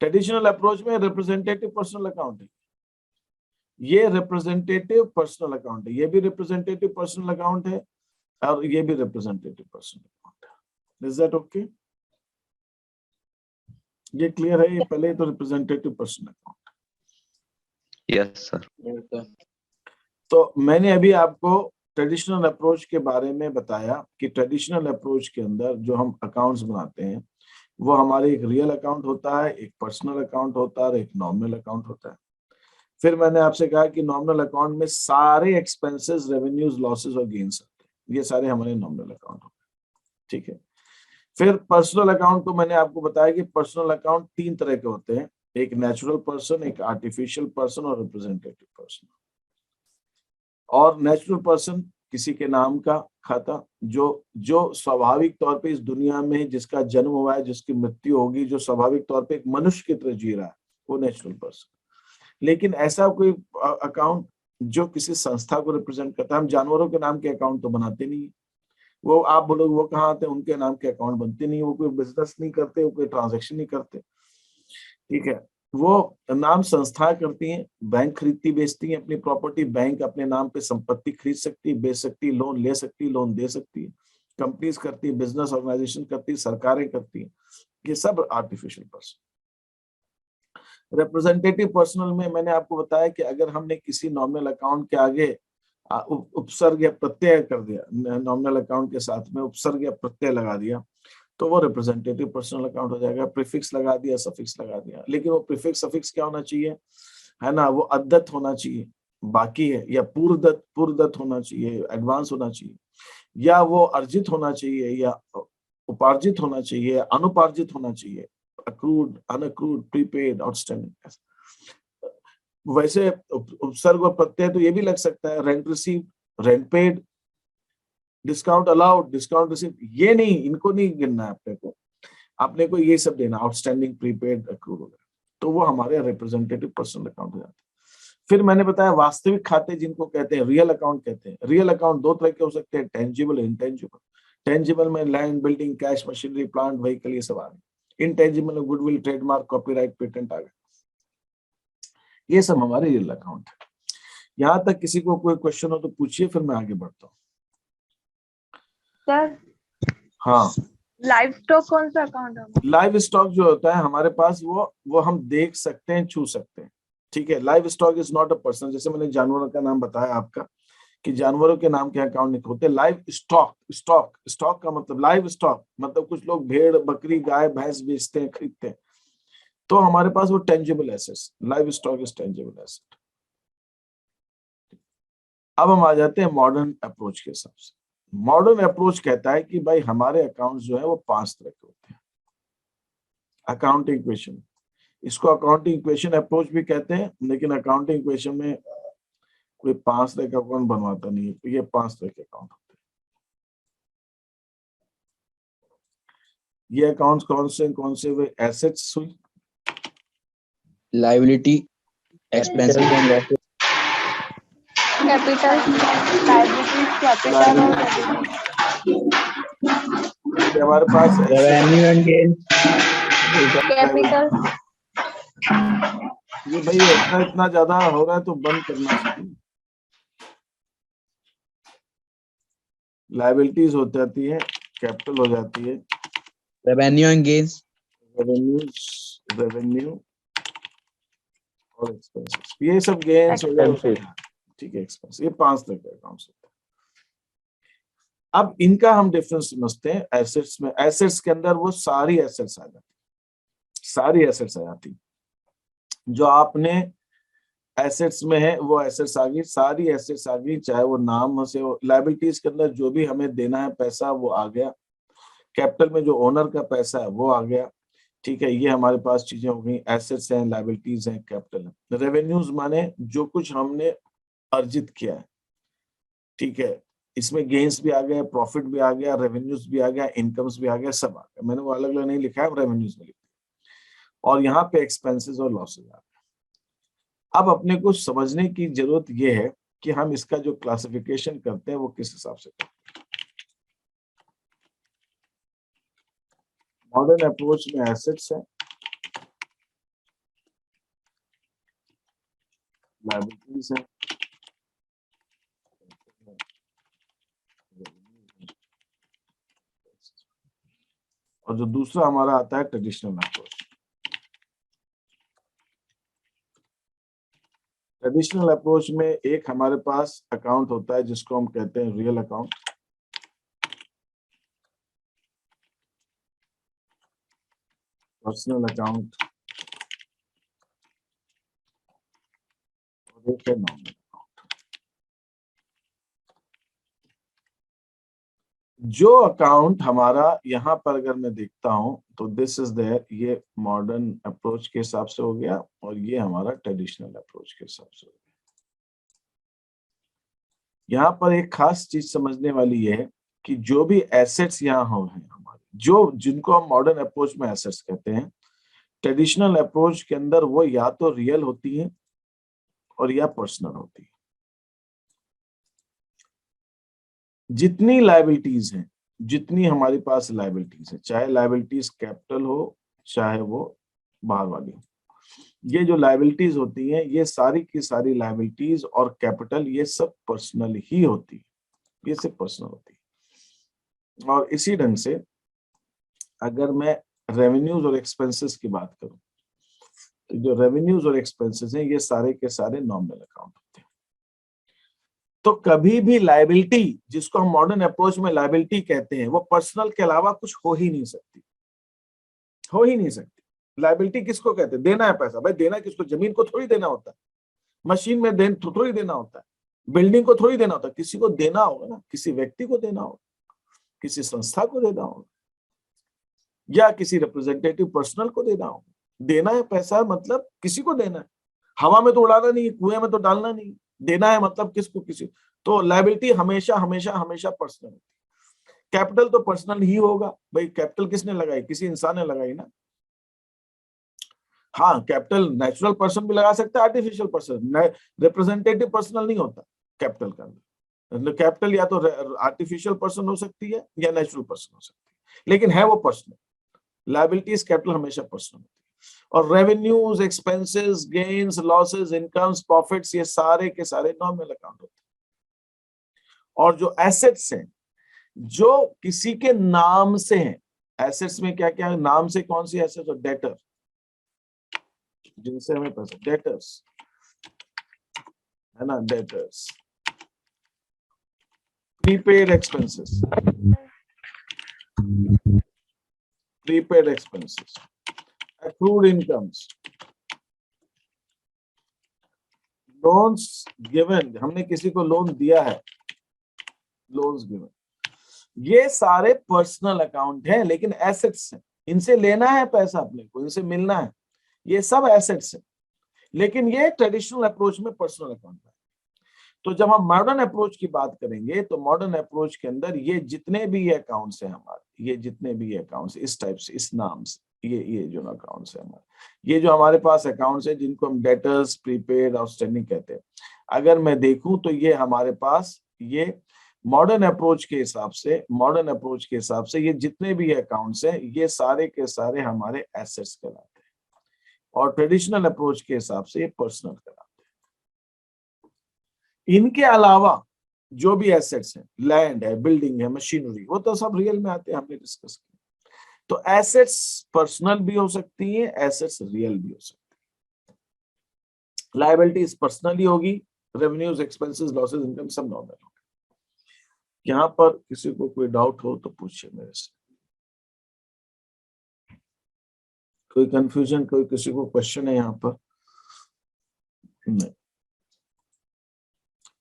ट्रेडिशनल अप्रोच में रिप्रेजेंटेटिव पर्सनल अकाउंट है, ये रिप्रेजेंटेटिव पर्सनल अकाउंट है, ये भी रिप्रेजेंटेटिव पर्सनल अकाउंट है और ये भी रिप्रेजेंटेटिव पर्सनल अकाउंट है। Is that okay? ये क्लियर है? ये पहले तो representative personal account. Yes sir. तो मैंने अभी आपको ट्रेडिशनल अप्रोच के बारे में बताया कि ट्रेडिशनल अप्रोच के अंदर जो हम अकाउंट्स बनाते हैं वो हमारे एक रियल अकाउंट होता है, एक पर्सनल अकाउंट होता है और एक नॉमिनल अकाउंट होता है। फिर मैंने आपसे कहा कि नॉमिनल अकाउंट में सारे एक्सपेंसेस, रेवेन्यूज, लॉसेस और गेन्स आते हैं, ये सारे हमारे नॉमिनल अकाउंट होते हैं, ठीक है। फिर पर्सनल अकाउंट को मैंने आपको बताया कि पर्सनल अकाउंट 3 तरह के होते हैं, एक नेचुरल पर्सन, एक आर्टिफिशियल पर्सन और रिप्रेजेंटेटिव पर्सन। और नेचुरल पर्सन किसी के नाम का खाता, जो जो स्वाभाविक तौर पे इस दुनिया में जिसका जन्म हुआ है, जिसकी मृत्यु होगी, जो स्वाभाविक तौर पे एक मनुष्य की तरह जी रहा है, वो नेचुरल पर्सन। लेकिन ऐसा कोई अकाउंट जो किसी संस्था को रिप्रेजेंट करता है, हम जानवरों के नाम के अकाउंट तो बनाते नहीं है। वो आप बोलोगे वो कहाँ आते हैं, उनके नाम के अकाउंट बनते नहीं, वो कोई बिजनेस नहीं करते, वो कोई ट्रांजेक्शन नहीं करते, ठीक है। वो नाम संस्था करती हैं, बैंक खरीदती बेचती है अपनी प्रॉपर्टी, बैंक अपने नाम पे संपत्ति खरीद सकती, बेच सकती, लोन ले सकती, लोन दे सकती है, कंपनीज करती है, बिजनेस ऑर्गेनाइजेशन करती है, सरकारें करती हैं, ये सब आर्टिफिशियल पर्सन। रिप्रेजेंटेटिव पर्सनल में मैंने आपको बताया कि अगर हमने किसी नॉमिनल अकाउंट के आगे उपसर्ग या प्रत्यय कर दिया, नॉमिनल अकाउंट के साथ में उपसर्ग या प्रत्यय लगा दिया, तो वो रिप्रेजेंटेटिव पर्सनल अकाउंट हो जाएगा। प्रीफिक्स लगा दिया, सफिक्स लगा दिया, लेकिन वो प्रीफिक्स सफिक्स क्या होना चाहिए, है ना, वो अद्दत होना चाहिए, बाकी है, या पूर्वदत्त होना चाहिए, एडवांस होना चाहिए, या वो अर्जित होना चाहिए, या उपार्जित होना चाहिए, अनुपार्जित होना चाहिए, अक्रूड, अनअक्रूड, प्रीपेड, आउटस्टैंडिंग। वैसे उपसर्ग और प्रत्यय तो ये भी लग सकता है, rent receive, rent paid, discount allowed, discount receive, ये नहीं, इनको नहीं गिनना है अपने को, आपने को ये सब देना, आउटस्टैंडिंग, प्रीपेड, अक्रूड वगैरह, तो वो हमारे रिप्रेजेंटेटिव पर्सनल अकाउंट हो जाते हैं। फिर मैंने बताया वास्तविक खाते जिनको कहते हैं रियल अकाउंट कहते हैं। रियल अकाउंट दो तरह के हो सकते हैं, टेंजिबल, इंटेंजिबल। टेंजिबल में land, building, cash, machinery, plant, vehicle, ये सब आ गए। इंटेंजिबल में गुडविल, ट्रेडमार्क, कॉपीराइट, पेटेंट आ गए। ये सब हमारे रियल अकाउंट है। यहाँ तक किसी को कोई क्वेश्चन हो तो पूछिए, फिर मैं आगे बढ़ता हूँ। सर हाँ, लाइव स्टॉक कौन सा अकाउंट है? लाइव स्टॉक जो होता है हमारे पास, वो हम देख सकते हैं, छू सकते हैं, ठीक है। Live stock is not a person. जैसे मैंने जानवरों का नाम बताया आपका कि जानवरों के नाम के अकाउंट नहीं होते। लाइव स्टॉक, स्टॉक का मतलब लाइव स्टॉक मतलब कुछ लोग भेड़, बकरी, गाय, भैंस बेचते हैं, खरीदते हैं, तो हमारे पास वो tangible assets, live stock is tangible asset. अब हम आ जाते हैं मॉडर्न अप्रोच के हिसाब से। मॉडर्न अप्रोच कहता है कि भाई हमारे अकाउंट्स जो है वो 5 तरह के होते हैं। अकाउंटिंग इक्वेशन, इसको अकाउंटिंग इक्वेशन अप्रोच भी कहते हैं, लेकिन अकाउंटिंग इक्वेशन में कोई 5 तरह का अकाउंट बनवाता नहीं है, तो ये 5 तरह के अकाउंट होते हैं। ये अकाउंट्स कौन से हुए? एसेट्स हुई, liability, expenses and losses, capital, liabilities, capital और हमारे पास रेवेन्यू एंड गेन, कैपिटल। ये भाई इतना ज्यादा हो रहा है तो बंद करना चाहिए। लायबिलिटीज हो जाती है, कैपिटल हो जाती है, रेवेन्यू एंड गेन्स, रेवेन्यू और एक्सपेंसेस, ये सब गेन्स हो गए, ठीक है, एक्सपेंस। ये 5 तरह के अकाउंट्स होते हैं। अब इनका हम डिफरेंस समझते हैं एसेट्स में। एसेट्स के अंदर वो सारी एसेट्स आ जाती, सारी एसेट्स आ जाती जो आपने एसेट्स में है, वो एसेट्स आ गई, सारी एसेट्स आ गई, चाहे वो नाम से हो। लायबिलिटीज के अंदर जो भी हमें देना है पैसा वो आ गया। कैपिटल में जो ओनर का पैसा है वो आ गया, ठीक है। ये हमारे पास चीजें हो गई, एसेट्स हैं, लायबिलिटीज हैं, कैपिटल है। रेवेन्यूज माने जो कुछ हमने अर्जित किया है, ठीक है। इसमें गेन्स भी आ गया, प्रॉफिट भी आ गया, रेवेन्यूज भी आ गया, इनकम्स भी आ गया, सब आ गया। मैंने वो अलग अलग नहीं लिखा है, रेवेन्यूज में लिखा है। और यहाँ पे एक्सपेंसेस और लॉसेज आ गए। अब अपने को समझने की जरूरत ये है कि हम इसका जो क्लासिफिकेशन करते हैं वो किस हिसाब से करते हैं। मॉडर्न अप्रोच में एसेट्स है, लायबिलिटीज है, और जो दूसरा हमारा आता है ट्रेडिशनल अप्रोच। ट्रेडिशनल अप्रोच में एक हमारे पास अकाउंट होता है जिसको हम कहते हैं रियल अकाउंट, पर्सनल अकाउंट, और एक है नॉमिनल अकाउंट। जो अकाउंट हमारा यहाँ पर अगर मैं देखता हूं तो दिस इज देयर, ये मॉडर्न अप्रोच के हिसाब से हो गया, और ये हमारा ट्रेडिशनल अप्रोच के हिसाब से हो गया। यहाँ पर एक खास चीज समझने वाली ये है कि जो भी एसेट्स यहाँ हो हैं हमारे, जो जिनको हम मॉडर्न अप्रोच में एसेट्स कहते हैं, ट्रेडिशनल अप्रोच के अंदर वो या तो रियल होती है और या पर्सनल होती है। जितनी लायबिलिटीज हैं, जितनी हमारे पास लायबिलिटीज है, चाहे लायबिलिटीज कैपिटल हो चाहे वो बाहर वाली हो, ये जो लायबिलिटीज होती हैं ये सारी की सारी लायबिलिटीज और कैपिटल ये सब पर्सनल ही होती है, ये सब पर्सनल होती है। और इसी ढंग से अगर मैं रेवेन्यूज और एक्सपेंसेस की बात करूं तो जो रेवेन्यूज और एक्सपेंसेस हैं ये सारे के सारे नॉमिनल अकाउंट होते हैं। तो कभी भी लायबिलिटी, जिसको हम मॉडर्न अप्रोच में लायबिलिटी कहते हैं, वो पर्सनल के अलावा कुछ हो ही नहीं सकती, हो ही नहीं सकती। लायबिलिटी किसको कहते हैं? देना है पैसा। भाई देना किसको? जमीन को थोड़ी देना होता है, मशीन में थोड़ी देना होता है, बिल्डिंग को थोड़ी देना होता है, किसी को देना होगा ना, किसी व्यक्ति को देना होगा, किसी संस्था को देना होगा, या किसी रिप्रेजेंटेटिव पर्सनल को देना होगा। देना है पैसा मतलब किसी को देना है, हवा में तो उड़ाना नहीं, कुएं में तो डालना नहीं। देना है मतलब किसको? किसी। तो लायबिलिटी हमेशा हमेशा हमेशा पर्सनल होती है। कैपिटल तो पर्सनल ही होगा। भाई कैपिटल किसने लगाई? किसी इंसान ने लगाई ना। हाँ, कैपिटल नेचुरल पर्सन भी लगा सकता है, आर्टिफिशियल पर्सन, रिप्रेजेंटेटिव पर्सनल नहीं होता कैपिटल का अंदर। कैपिटल या तो आर्टिफिशियल पर्सन हो सकती है या नेचुरल पर्सन हो सकती है, लेकिन है वो पर्सनल। लायबिलिटीज कैपिटल हमेशा पर्सनल होती है। और revenues, expenses, gains, losses, incomes, profits, ये सारे के सारे नॉमिनल अकाउंट होते हैं। और जो एसेट्स हैं जो किसी के नाम से हैं, एसेट्स में क्या क्या है? नाम से कौन सी एसेट्स? और डेटर, जिनसे हमें पैसा, डेटर्स है ना, debtors, prepaid expenses, prepaid expenses, accrued incomes, loans given, हमने किसी को लोन दिया है, loans given, ये सारे पर्सनल अकाउंट हैं, लेकिन एसेट्स हैं। इनसे लेना है पैसा अपने को, इनसे मिलना है, ये सब एसेट्स हैं, लेकिन ये ट्रेडिशनल अप्रोच में पर्सनल अकाउंट है। तो जब हम मॉडर्न अप्रोच की बात करेंगे तो मॉडर्न अप्रोच के अंदर ये जितने भी अकाउंट्स हैं हमारे, ये जितने भी अकाउंट्स इस टाइप से, इस नाम से, ये जो अकाउंट्स है हमारे, ये जो हमारे पास अकाउंट्स है जिनको हम डेटर्स, प्रीपेड, आउटस्टैंडिंग कहते हैं, अगर मैं देखूं तो ये हमारे पास, ये मॉडर्न अप्रोच के हिसाब से, मॉडर्न अप्रोच के हिसाब से ये जितने भी अकाउंट्स हैं ये सारे के सारे हमारे एसेट्स कहलाते हैं, और ट्रेडिशनल अप्रोच के हिसाब से ये पर्सनल कहलाते हैं। इनके अलावा जो भी एसेट्स हैं, लैंड है, बिल्डिंग है, मशीनरी, वो तो सब रियल में आते हैं, हमने डिस्कस किया। तो एसेट्स पर्सनल भी हो सकती है, एसेट्स रियल भी हो सकती है। लायबिलिटीज पर्सनली होगी, रेवेन्यूज, एक्सपेंसेस, लॉसेस, इनकम सब नॉर्मल होगा। यहाँ पर किसी को कोई डाउट हो तो पूछिए मेरे से, कोई कंफ्यूजन, कोई किसी को क्वेश्चन है यहाँ पर? नहीं,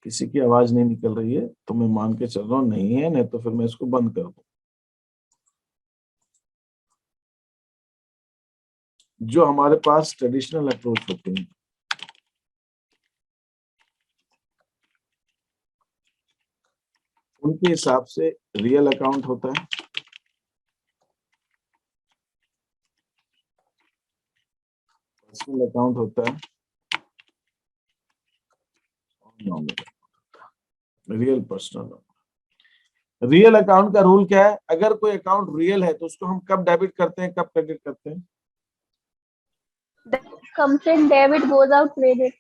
किसी की आवाज नहीं निकल रही है तो मैं मान के चल रहा हूँ नहीं है, नहीं तो फिर मैं इसको बंद कर दूं। जो हमारे पास ट्रेडिशनल अप्रोच होते हैं उनके हिसाब से रियल अकाउंट होता है, पर्सनल अकाउंट होता है, और नॉमिनल अकाउंट होता है। Real, personal. रियल अकाउंट का रूल क्या है? अगर कोई अकाउंट रियल है तो उसको हम कब डेबिट करते हैं, कब क्रेडिट करते हैं? comes in debit, goes out credit.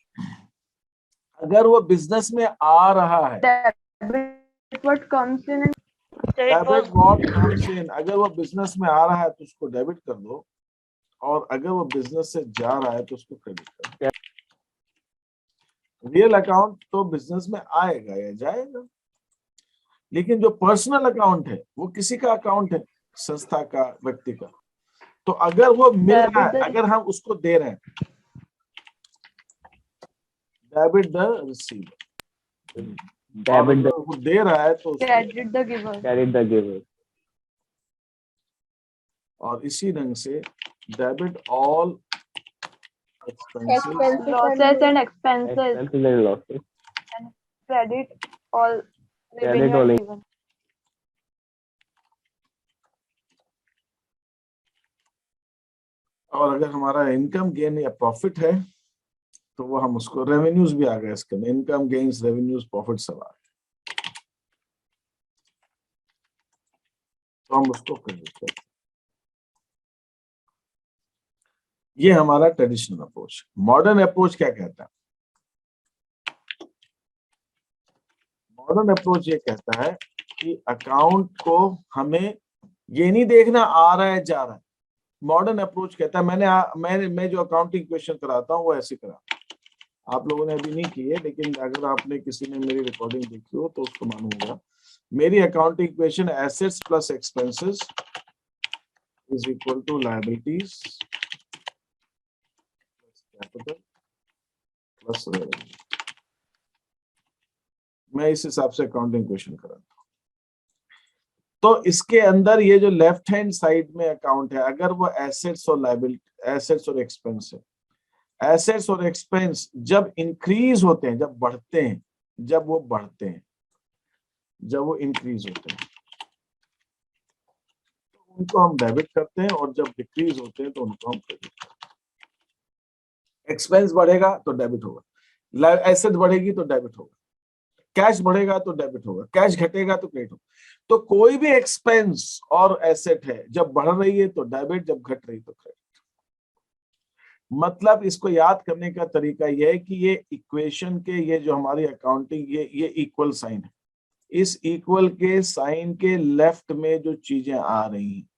अगर वो बिजनेस में आ रहा है, Debit what comes in and debit what comes in, अगर वो बिजनेस में आ रहा है तो उसको डेबिट कर दो, और अगर वो बिजनेस से जा रहा है तो उसको क्रेडिट कर दो। रियल अकाउंट तो बिजनेस में आएगा या जाएगा, लेकिन जो पर्सनल अकाउंट है वो किसी का अकाउंट है, संस्था का, व्यक्ति का। तो अगर वो मिल रहा है, अगर हम उसको दे रहे हैं, debit the receiver, debit the वो दे रहा है तो credit the giver. Credit the giver, और इसी ढंग से debit all expenses Expenses Losses and expenses. Expenses and losses, Credit all Credit revenue all and in- given. और अगर हमारा इनकम गेन या प्रॉफिट है तो वो हम उसको रेवेन्यूज भी आ गए इसके अंदर, इनकम गेन्स रेवेन्यूज प्रॉफिट सब आ गए, तो हम उसको क्रेडिट करते हैं। ये हमारा ट्रेडिशनल अप्रोच। मॉडर्न अप्रोच क्या कहता है? मॉडर्न अप्रोच ये कहता है कि अकाउंट को हमें ये नहीं देखना आ रहा है जा रहा है। मॉडर्न अप्रोच कहता है मैं जो अकाउंटिंग क्वेश्चन कराता हूँ वो ऐसे कराता हूँ। आप लोगों ने अभी नहीं की है, लेकिन अगर आपने किसी ने मेरी रिकॉर्डिंग देखी हो तो उसको मालूम होगा। मेरी accounting question assets plus expenses is equal to liabilities capital plus revenue. मैं इस हिसाब से अकाउंटिंग क्वेश्चन कराता हूँ। तो इसके अंदर ये जो लेफ्ट हैंड साइड में अकाउंट है, अगर वो एसेट्स और लायबिलिटी, एसेट्स और एक्सपेंस है, एसेट्स और एक्सपेंस जब इंक्रीज होते हैं, जब बढ़ते हैं, जब वो बढ़ते हैं, जब वो इंक्रीज होते हैं तो उनको हम डेबिट करते हैं, और जब डिक्रीज होते हैं तो उनको हम क्रेडिट करते हैं। एक्सपेंस बढ़ेगा तो डेबिट होगा, एसेट बढ़ेगी तो डेबिट होगा, कैश बढ़ेगा तो डेबिट होगा, कैश घटेगा तो क्रेडिट होगा। तो कोई भी एक्सपेंस और एसेट है, जब बढ़ रही है तो डेबिट, जब घट रही तो क्रेडिट। मतलब इसको याद करने का तरीका यह है कि ये इक्वेशन के, ये जो हमारी अकाउंटिंग, ये इक्वल साइन है। इस इक्वल के साइन के लेफ्ट में जो चीजें आ रही हैं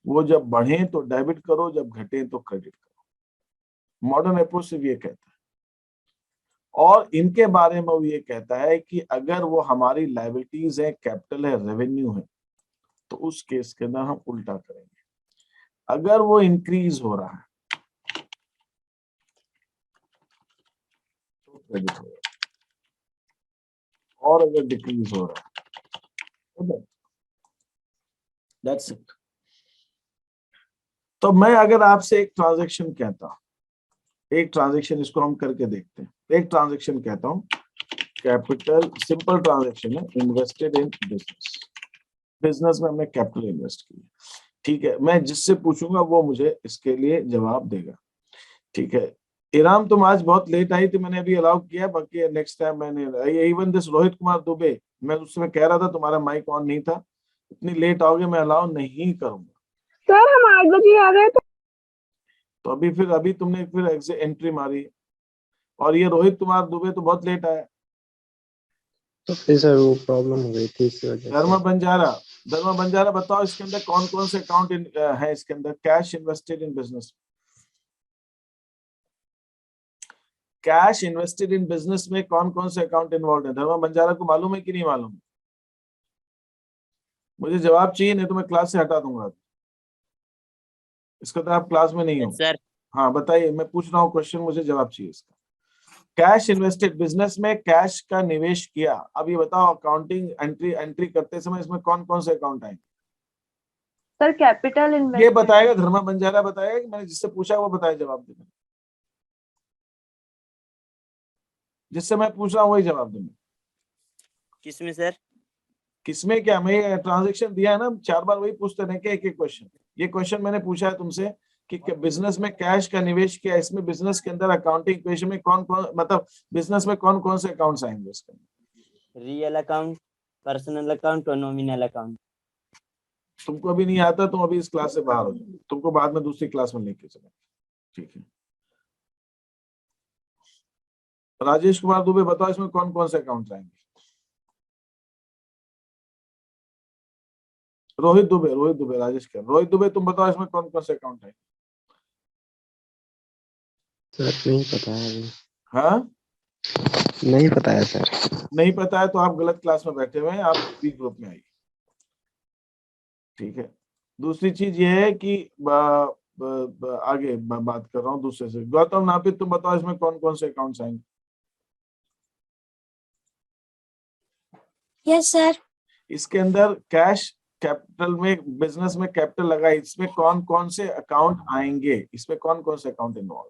वो जब बढ़े तो डेबिट करो, जब घटे तो क्रेडिट करो। मॉडर्न अप्रोच से ये कहता है। और इनके बारे में वो ये कहता है कि अगर वो हमारी लायबिलिटीज है, कैपिटल है, रेवेन्यू है, तो उस केस के अंदर हम उल्टा करेंगे। अगर वो इंक्रीज हो रहा है तो क्रेडिट होगा, और अगर डिक्रीज हो रहा है तो डेबिट। That's it. तो मैं अगर आपसे एक ट्रांजैक्शन कहता हूं, एक ट्रांजैक्शन, इसको हम करके देखते हैं। एक ट्रांजैक्शन कहता हूं, कैपिटल, सिंपल ट्रांजैक्शन है, इन्वेस्टेड इन बिजनेस। बिजनेस में हमने कैपिटल इन्वेस्ट किया, ठीक है। मैं जिससे पूछूंगा वो मुझे इसके लिए जवाब देगा, ठीक है। इराम, तुम आज बहुत लेट आई थी, मैंने अभी अलाउ किया, बाकी नेक्स्ट टाइम मैंने इवन दिस रोहित कुमार दुबे, मैं उस समय कह रहा था तुम्हारा माइक ऑन नहीं था, इतनी लेट आओगे मैं अलाउ नहीं करूंगा। सर हम 8 बजे आ गए थे। तो अभी तुमने फिर एंट्री मारी, और ये रोहित कुमार दुबे तो बहुत लेट आया। तो फिर सर वो प्रॉब्लम हो गई थी इसी वजह से। धर्मा बंजारा बताओ, इसके अंदर कौन कौन से अकाउंट है? इसके अंदर cash invested in business, cash invested in business में कौन कौन से अकाउंट इन्वॉल्व है? धर्मा बंजारा को मालूम है कि नहीं मालूम? मुझे जवाब चाहिए, नहीं तो मैं क्लास से हटा दूंगा। इसका तो आप क्लास में नहीं हो सर। हाँ बताइए, मैं पूछ रहा हूँ क्वेश्चन, मुझे जवाब चाहिए इसका। कैश इन्वेस्टेड, बिजनेस में कैश का निवेश किया। अब ये बताओ, अकाउंटिंग एंट्री करते समय इसमें कौन कौन से अकाउंट आएंगे? सर कैपिटल ये इन्वेस्टमेंट। बताएगा, धर्मा बंजारा बताएगा कि मैंने जिससे पूछा वो बताया, जवाब देना। जिससे मैं पूछ रहा हूँ वही जवाब देना। किसमें सर? किसमें क्या, मैं ट्रांजैक्शन दिया है ना, 4 बार वही पूछते रहे क्या, एक एक क्वेश्चन। ये क्वेश्चन मैंने पूछा है तुमसे कि बिजनेस में कैश का निवेश किया, इसमें बिजनेस के अंदर अकाउंटिंग इक्वेशन में कौन कौन, मतलब बिजनेस में कौन कौन से अकाउंट्स आएंगे इसके अंदर? रियल अकाउंट, पर्सनल अकाउंट और नॉमिनल अकाउंट। तुमको अभी नहीं आता, तुम अभी इस क्लास से बाहर हो जाओ, तुमको बाद में दूसरी क्लास में लेके चले, ठीक है। राजेश कुमार दुबे बताओ, इसमें कौन कौन से अकाउंट आएंगे? रोहित दुबे राजेश क्या, रोहित दुबे तुम बताओ, इसमें कौन कौन से अकाउंट है? सर नहीं पता है अभी। हाँ नहीं पता है सर। नहीं पता है तो आप गलत क्लास में बैठे हुए हैं, आप बी ग्रुप में आइए, ठीक है। दूसरी चीज ये है कि आगे बात कर रहा हूँ दूसरे से। गौतम नापित, तुम बताओ इसमें कौन कौन से अकाउंट्स आएंगे? Yes sir. इसके अंदर कैश, कैपिटल में, बिजनेस में कैपिटल लगा है, इसमें कौन कौन से अकाउंट आएंगे? इसमें कौन कौन से अकाउंट इन्वॉल्व?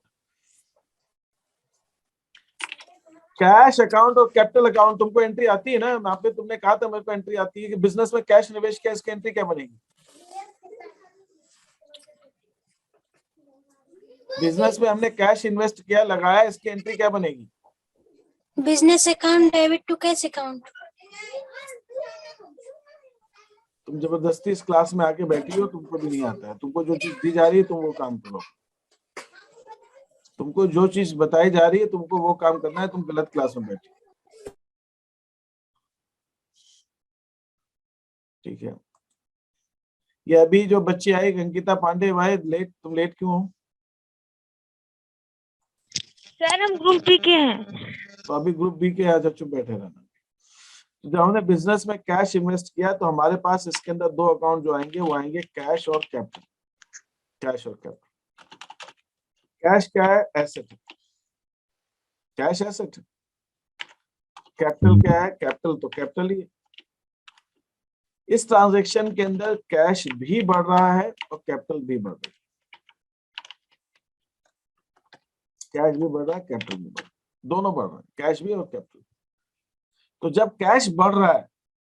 कैश अकाउंट और कैपिटल अकाउंट तुमको एंट्री आती है ना, वहां पे तुमने कहा था मेरे को एंट्री आती है कि बिजनेस में कैश निवेश किया, इसकी एंट्री क्या बनेगी? बिजनेस में हमने कैश इन्वेस्ट किया, लगाया, इसकी एंट्री क्या बनेगी? Business account debit to cash account. तुम जबरदस्ती इस क्लास में आके बैठी हो, तुमको भी नहीं आता है। तुमको जो चीज दी जा रही है तुम वो काम करो, तुमको जो चीज बताई जा रही है तुमको वो काम करना है। तुम गलत क्लास में बैठी, ठीक है? ये अभी जो बच्ची आई अंकिता पांडे, भाई लेट, तुम लेट क्यों हो? सर हम ग्रुप बी के हैं। तो अभी ग्रुप बी के आ, चुप बैठे रहना। तो जब हमने बिजनेस में कैश इन्वेस्ट किया तो हमारे पास इसके अंदर दो अकाउंट जो आएंगे वो आएंगे कैश और कैपिटल। कैश और कैपिटल। कैश क्या है? एसेट है, कैश एसेट है। कैपिटल क्या है? कैपिटल तो कैपिटल ही है। इस ट्रांजैक्शन के अंदर कैश भी बढ़ रहा है और कैपिटल भी बढ़ रहा है। कैश भी बढ़ रहा है, कैपिटल भी बढ़ रहा है, दोनों बढ़ रहे हैं, कैश भी और कैपिटल। तो जब कैश बढ़ रहा है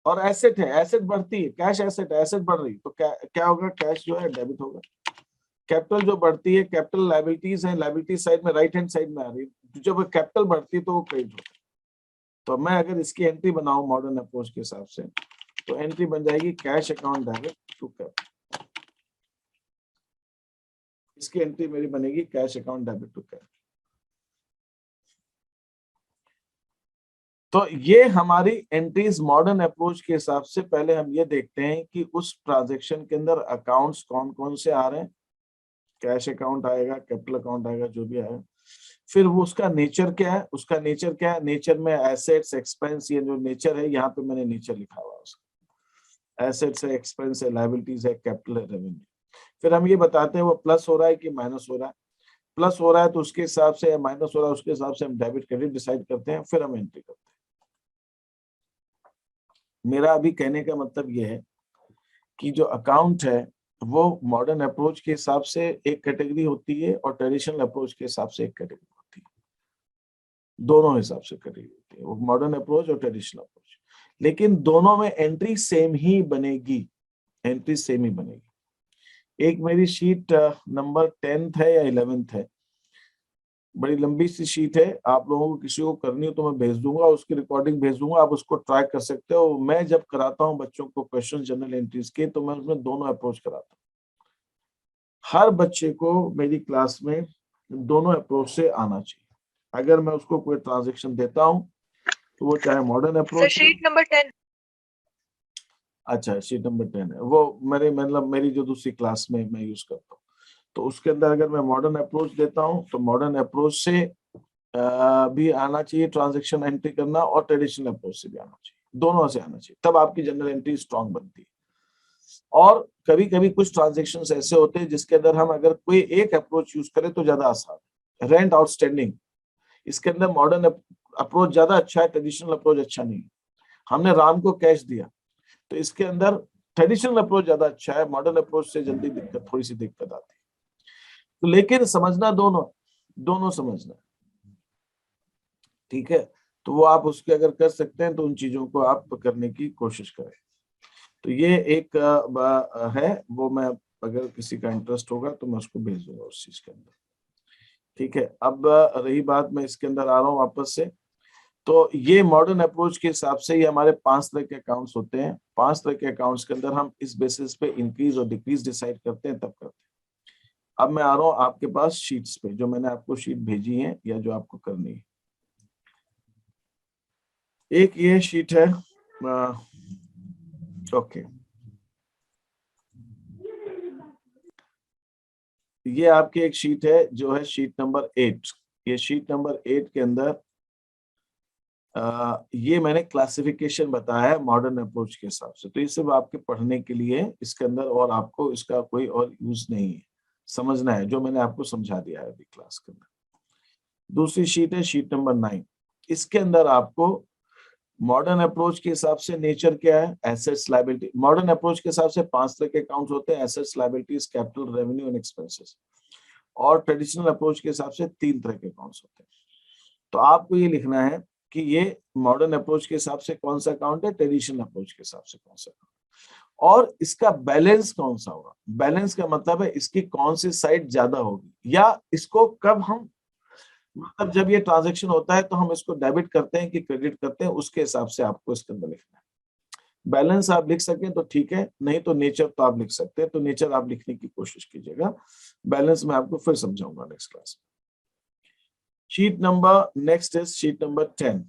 और एसेट है, एसेट बढ़ती है, कैश एसेट है, एसेट बढ़ रही, तो क्या होगा? कैश जो है डेबिट होगा। कैपिटल जो बढ़ती है, कैपिटल लायबिलिटीज है, लायबिलिटी साइड में राइट हैंड साइड में आ रही है, जब कैपिटल बढ़ती है तो वो क्रेडिट होता है। तो मैं अगर इसकी एंट्री बनाऊं मॉडर्न अप्रोच के हिसाब से तो एंट्री बन जाएगी cash account debit to capital. इसकी एंट्री मेरी बनेगी cash account debit to capital. तो ये हमारी एंट्रीज मॉडर्न अप्रोच के हिसाब से। पहले हम ये देखते हैं कि उस ट्रांजैक्शन के अंदर अकाउंट्स कौन कौन से आ रहे हैं। कैश अकाउंट आएगा, कैपिटल अकाउंट आएगा, जो भी आएगा। फिर वो उसका नेचर क्या है? उसका नेचर क्या है? नेचर में एसेट्स, एक्सपेंस, ये जो नेचर है यहाँ पे मैंने नेचर लिखा हुआ है उसका। एसेट्स है, एक्सपेंस है, लायबिलिटीज है, कैपिटल है, रेवेन्यू। फिर हम ये बताते हैं वो प्लस हो रहा है कि माइनस हो रहा है। प्लस हो रहा है तो उसके हिसाब से, माइनस हो रहा है उसके हिसाब से हम डेबिट क्रेडिट डिसाइड करते हैं, फिर हम एंट्री करते हैं। मेरा अभी कहने का मतलब ये है कि जो अकाउंट है वो मॉडर्न अप्रोच के हिसाब से एक कैटेगरी होती है और ट्रेडिशनल अप्रोच के हिसाब से एक कैटेगरी होती है। दोनों हिसाब से कैटेगरी होती है वो, मॉडर्न अप्रोच और ट्रेडिशनल अप्रोच। लेकिन दोनों में एंट्री सेम ही बनेगी, एंट्री सेम ही बनेगी। एक मेरी शीट नंबर 10th है या 11th है, बड़ी लंबी सी शीट है। आप लोगों को किसी को करनी हो तो मैं भेज दूंगा, उसकी रिकॉर्डिंग भेज दूंगा, आप उसको ट्राई कर सकते हो। मैं जब कराता हूँ बच्चों को क्वेश्चन जनरल एंट्रीज के, तो मैं उसमें दोनों अप्रोच कराता हूँ। हर बच्चे को मेरी क्लास में दोनों अप्रोच से आना चाहिए। अगर मैं उसको कोई ट्रांजेक्शन देता हूँ तो वो चाहे मॉडर्न अप्रोच, शीट नंबर 10। अच्छा शीट नंबर 10 है वो, मेरे मतलब मेरी जो दूसरी क्लास में मैं यूज करता हूँ, तो उसके अंदर अगर मैं मॉडर्न अप्रोच देता हूँ तो मॉडर्न अप्रोच से भी आना चाहिए ट्रांजैक्शन एंट्री करना, और ट्रेडिशनल अप्रोच से भी आना चाहिए, दोनों से आना चाहिए, तब आपकी जनरल एंट्री स्ट्रांग बनती है। और कभी कभी कुछ ट्रांजैक्शंस ऐसे होते हैं जिसके अंदर हम अगर कोई एक अप्रोच यूज करें तो ज्यादा आसान है। रेंट आउटस्टैंडिंग, इसके अंदर मॉडर्न अप्रोच ज्यादा अच्छा है, ट्रेडिशनल अप्रोच अच्छा नहीं है। हमने राम को कैश दिया तो इसके अंदर ट्रेडिशनल अप्रोच ज्यादा अच्छा है, मॉडर्न अप्रोच से जल्दी दिक्कत, थोड़ी सी दिक्कत आती है। तो लेकिन समझना दोनों समझना, ठीक है? तो वो आप उसके अगर कर सकते हैं तो उन चीजों को आप करने की कोशिश करें। तो ये एक है, वो मैं अगर किसी का इंटरेस्ट होगा तो मैं उसको भेज दूंगा उस चीज के अंदर, ठीक है? अब रही बात, मैं इसके अंदर आ रहा हूँ वापस से। तो ये मॉडर्न अप्रोच के हिसाब से ये हमारे 5 तरह के अकाउंट्स होते हैं। 5 तरह के अकाउंट्स के अंदर हम इस बेसिस पे इंक्रीज और डिक्रीज डिसाइड करते हैं, तब करते हैं। अब मैं आ रहा हूँ आपके पास शीट्स पे, जो मैंने आपको शीट भेजी है या जो आपको करनी है। एक ये शीट है, ओके, ये आपकी एक शीट है जो है शीट नंबर 8। ये शीट नंबर 8 के अंदर ये मैंने क्लासिफिकेशन बताया है मॉडर्न अप्रोच के हिसाब से। तो ये सिर्फ आपके पढ़ने के लिए इसके अंदर, और आपको इसका कोई और यूज नहीं है, समझना है जो मैंने आपको समझा दिया है अभी क्लास के अंदर। दूसरी शीट है शीट नंबर 9। इसके अंदर आपको मॉडर्न अप्रोच के हिसाब से नेचर क्या है, एसेट्स, लायबिलिटी। मॉडर्न अप्रोच के हिसाब से 5 तरह के अकाउंट्स होते हैं, assets, liabilities, capital, revenue and expenses. और ट्रेडिशनल अप्रोच के हिसाब से 3 तरह के अकाउंट्स होते हैं। तो आपको ये लिखना है कि ये मॉडर्न अप्रोच के हिसाब से कौन सा अकाउंट है, ट्रेडिशनल अप्रोच के हिसाब से कौन सा अकाउंट, और इसका बैलेंस कौन सा होगा। बैलेंस का मतलब है इसकी कौन सी साइड ज्यादा होगी, या इसको कब हम, मतलब जब ये ट्रांजैक्शन होता है तो हम इसको डेबिट करते हैं कि क्रेडिट करते हैं, उसके हिसाब से आपको इसके अंदर लिखना है। बैलेंस आप लिख सके तो ठीक है, नहीं तो नेचर तो आप लिख सकते हैं, तो नेचर आप लिखने की कोशिश कीजिएगा। बैलेंस मैं आपको फिर समझाऊंगा नेक्स्ट क्लास में। Sheet number next is sheet number 10।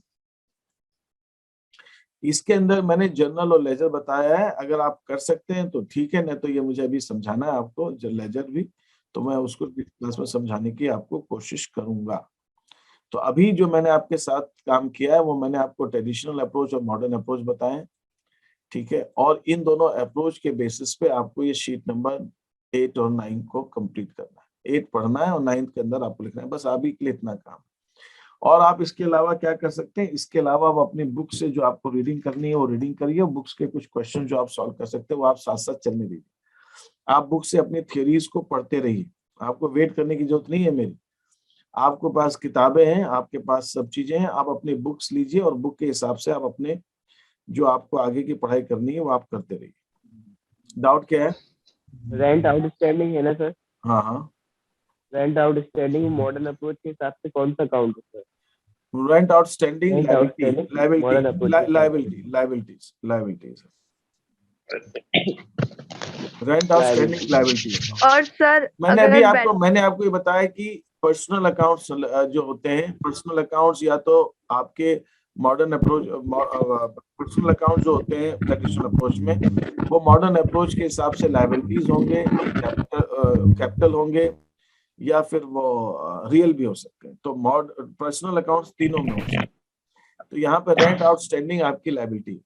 इसके अंदर मैंने जर्नल और लेजर बताया है, अगर आप कर सकते हैं तो ठीक है, नहीं तो ये मुझे अभी समझाना है आपको लेजर भी, तो मैं उसको क्लास में समझाने की आपको कोशिश करूंगा। तो अभी जो मैंने आपके साथ काम किया है वो मैंने आपको ट्रेडिशनल अप्रोच और मॉडर्न अप्रोच बताए, ठीक है, और इन दोनों अप्रोच के बेसिस पे आपको ये शीट नंबर 8 और 9 को कंप्लीट करना है। 8 पढ़ना है और 9 के अंदर आपको लिखना है, बस अभी के लिए इतना काम। और आप इसके अलावा क्या कर सकते हैं, इसके अलावा आप अपनी बुक से जो आपको रीडिंग करनी है वो रीडिंग करिए, और बुक्स के कुछ क्वेश्चन जो आप सॉल्व कर सकते हैं वो आप साथ साथ चलने दीजिए। आप बुक से अपनी थ्योरीज को पढ़ते रहिए, आपको वेट करने की जरूरत नहीं है मेरी, आपके पास किताबें हैं, आपके पास सब चीजें हैं, आप अपनी बुक्स लीजिए और बुक के हिसाब से आप अपने जो आपको आगे की पढ़ाई करनी है वो आप करते रहिए। डाउट क्या है? रेंट आउटस्टैंडिंग है ना सर? हाँ हाँ, रेंट आउटस्टैंडिंग मॉडर्न अप्रोच के हिसाब से कौन सा अकाउंट है sir? Rent outstanding Rent outstanding, modern approach. Liabilities rent outstanding liabilities. और सर मैंने अभी अगर मैंने आपको ये बताया कि पर्सनल अकाउंट्स जो होते हैं, पर्सनल अकाउंट्स या तो आपके मॉडर्न अप्रोच, पर्सनल अकाउंट जो होते हैं ट्रेडिशनल अप्रोच में, वो मॉडर्न अप्रोच के हिसाब से लायबिलिटीज होंगे, कैपिटल होंगे, या फिर वो रियल भी हो सकते हैं। तो पर्सनल अकाउंट्स तीनों में होते हैं। तो यहाँ पे रेंट आउटस्टैंडिंग आपकी लायबिलिटी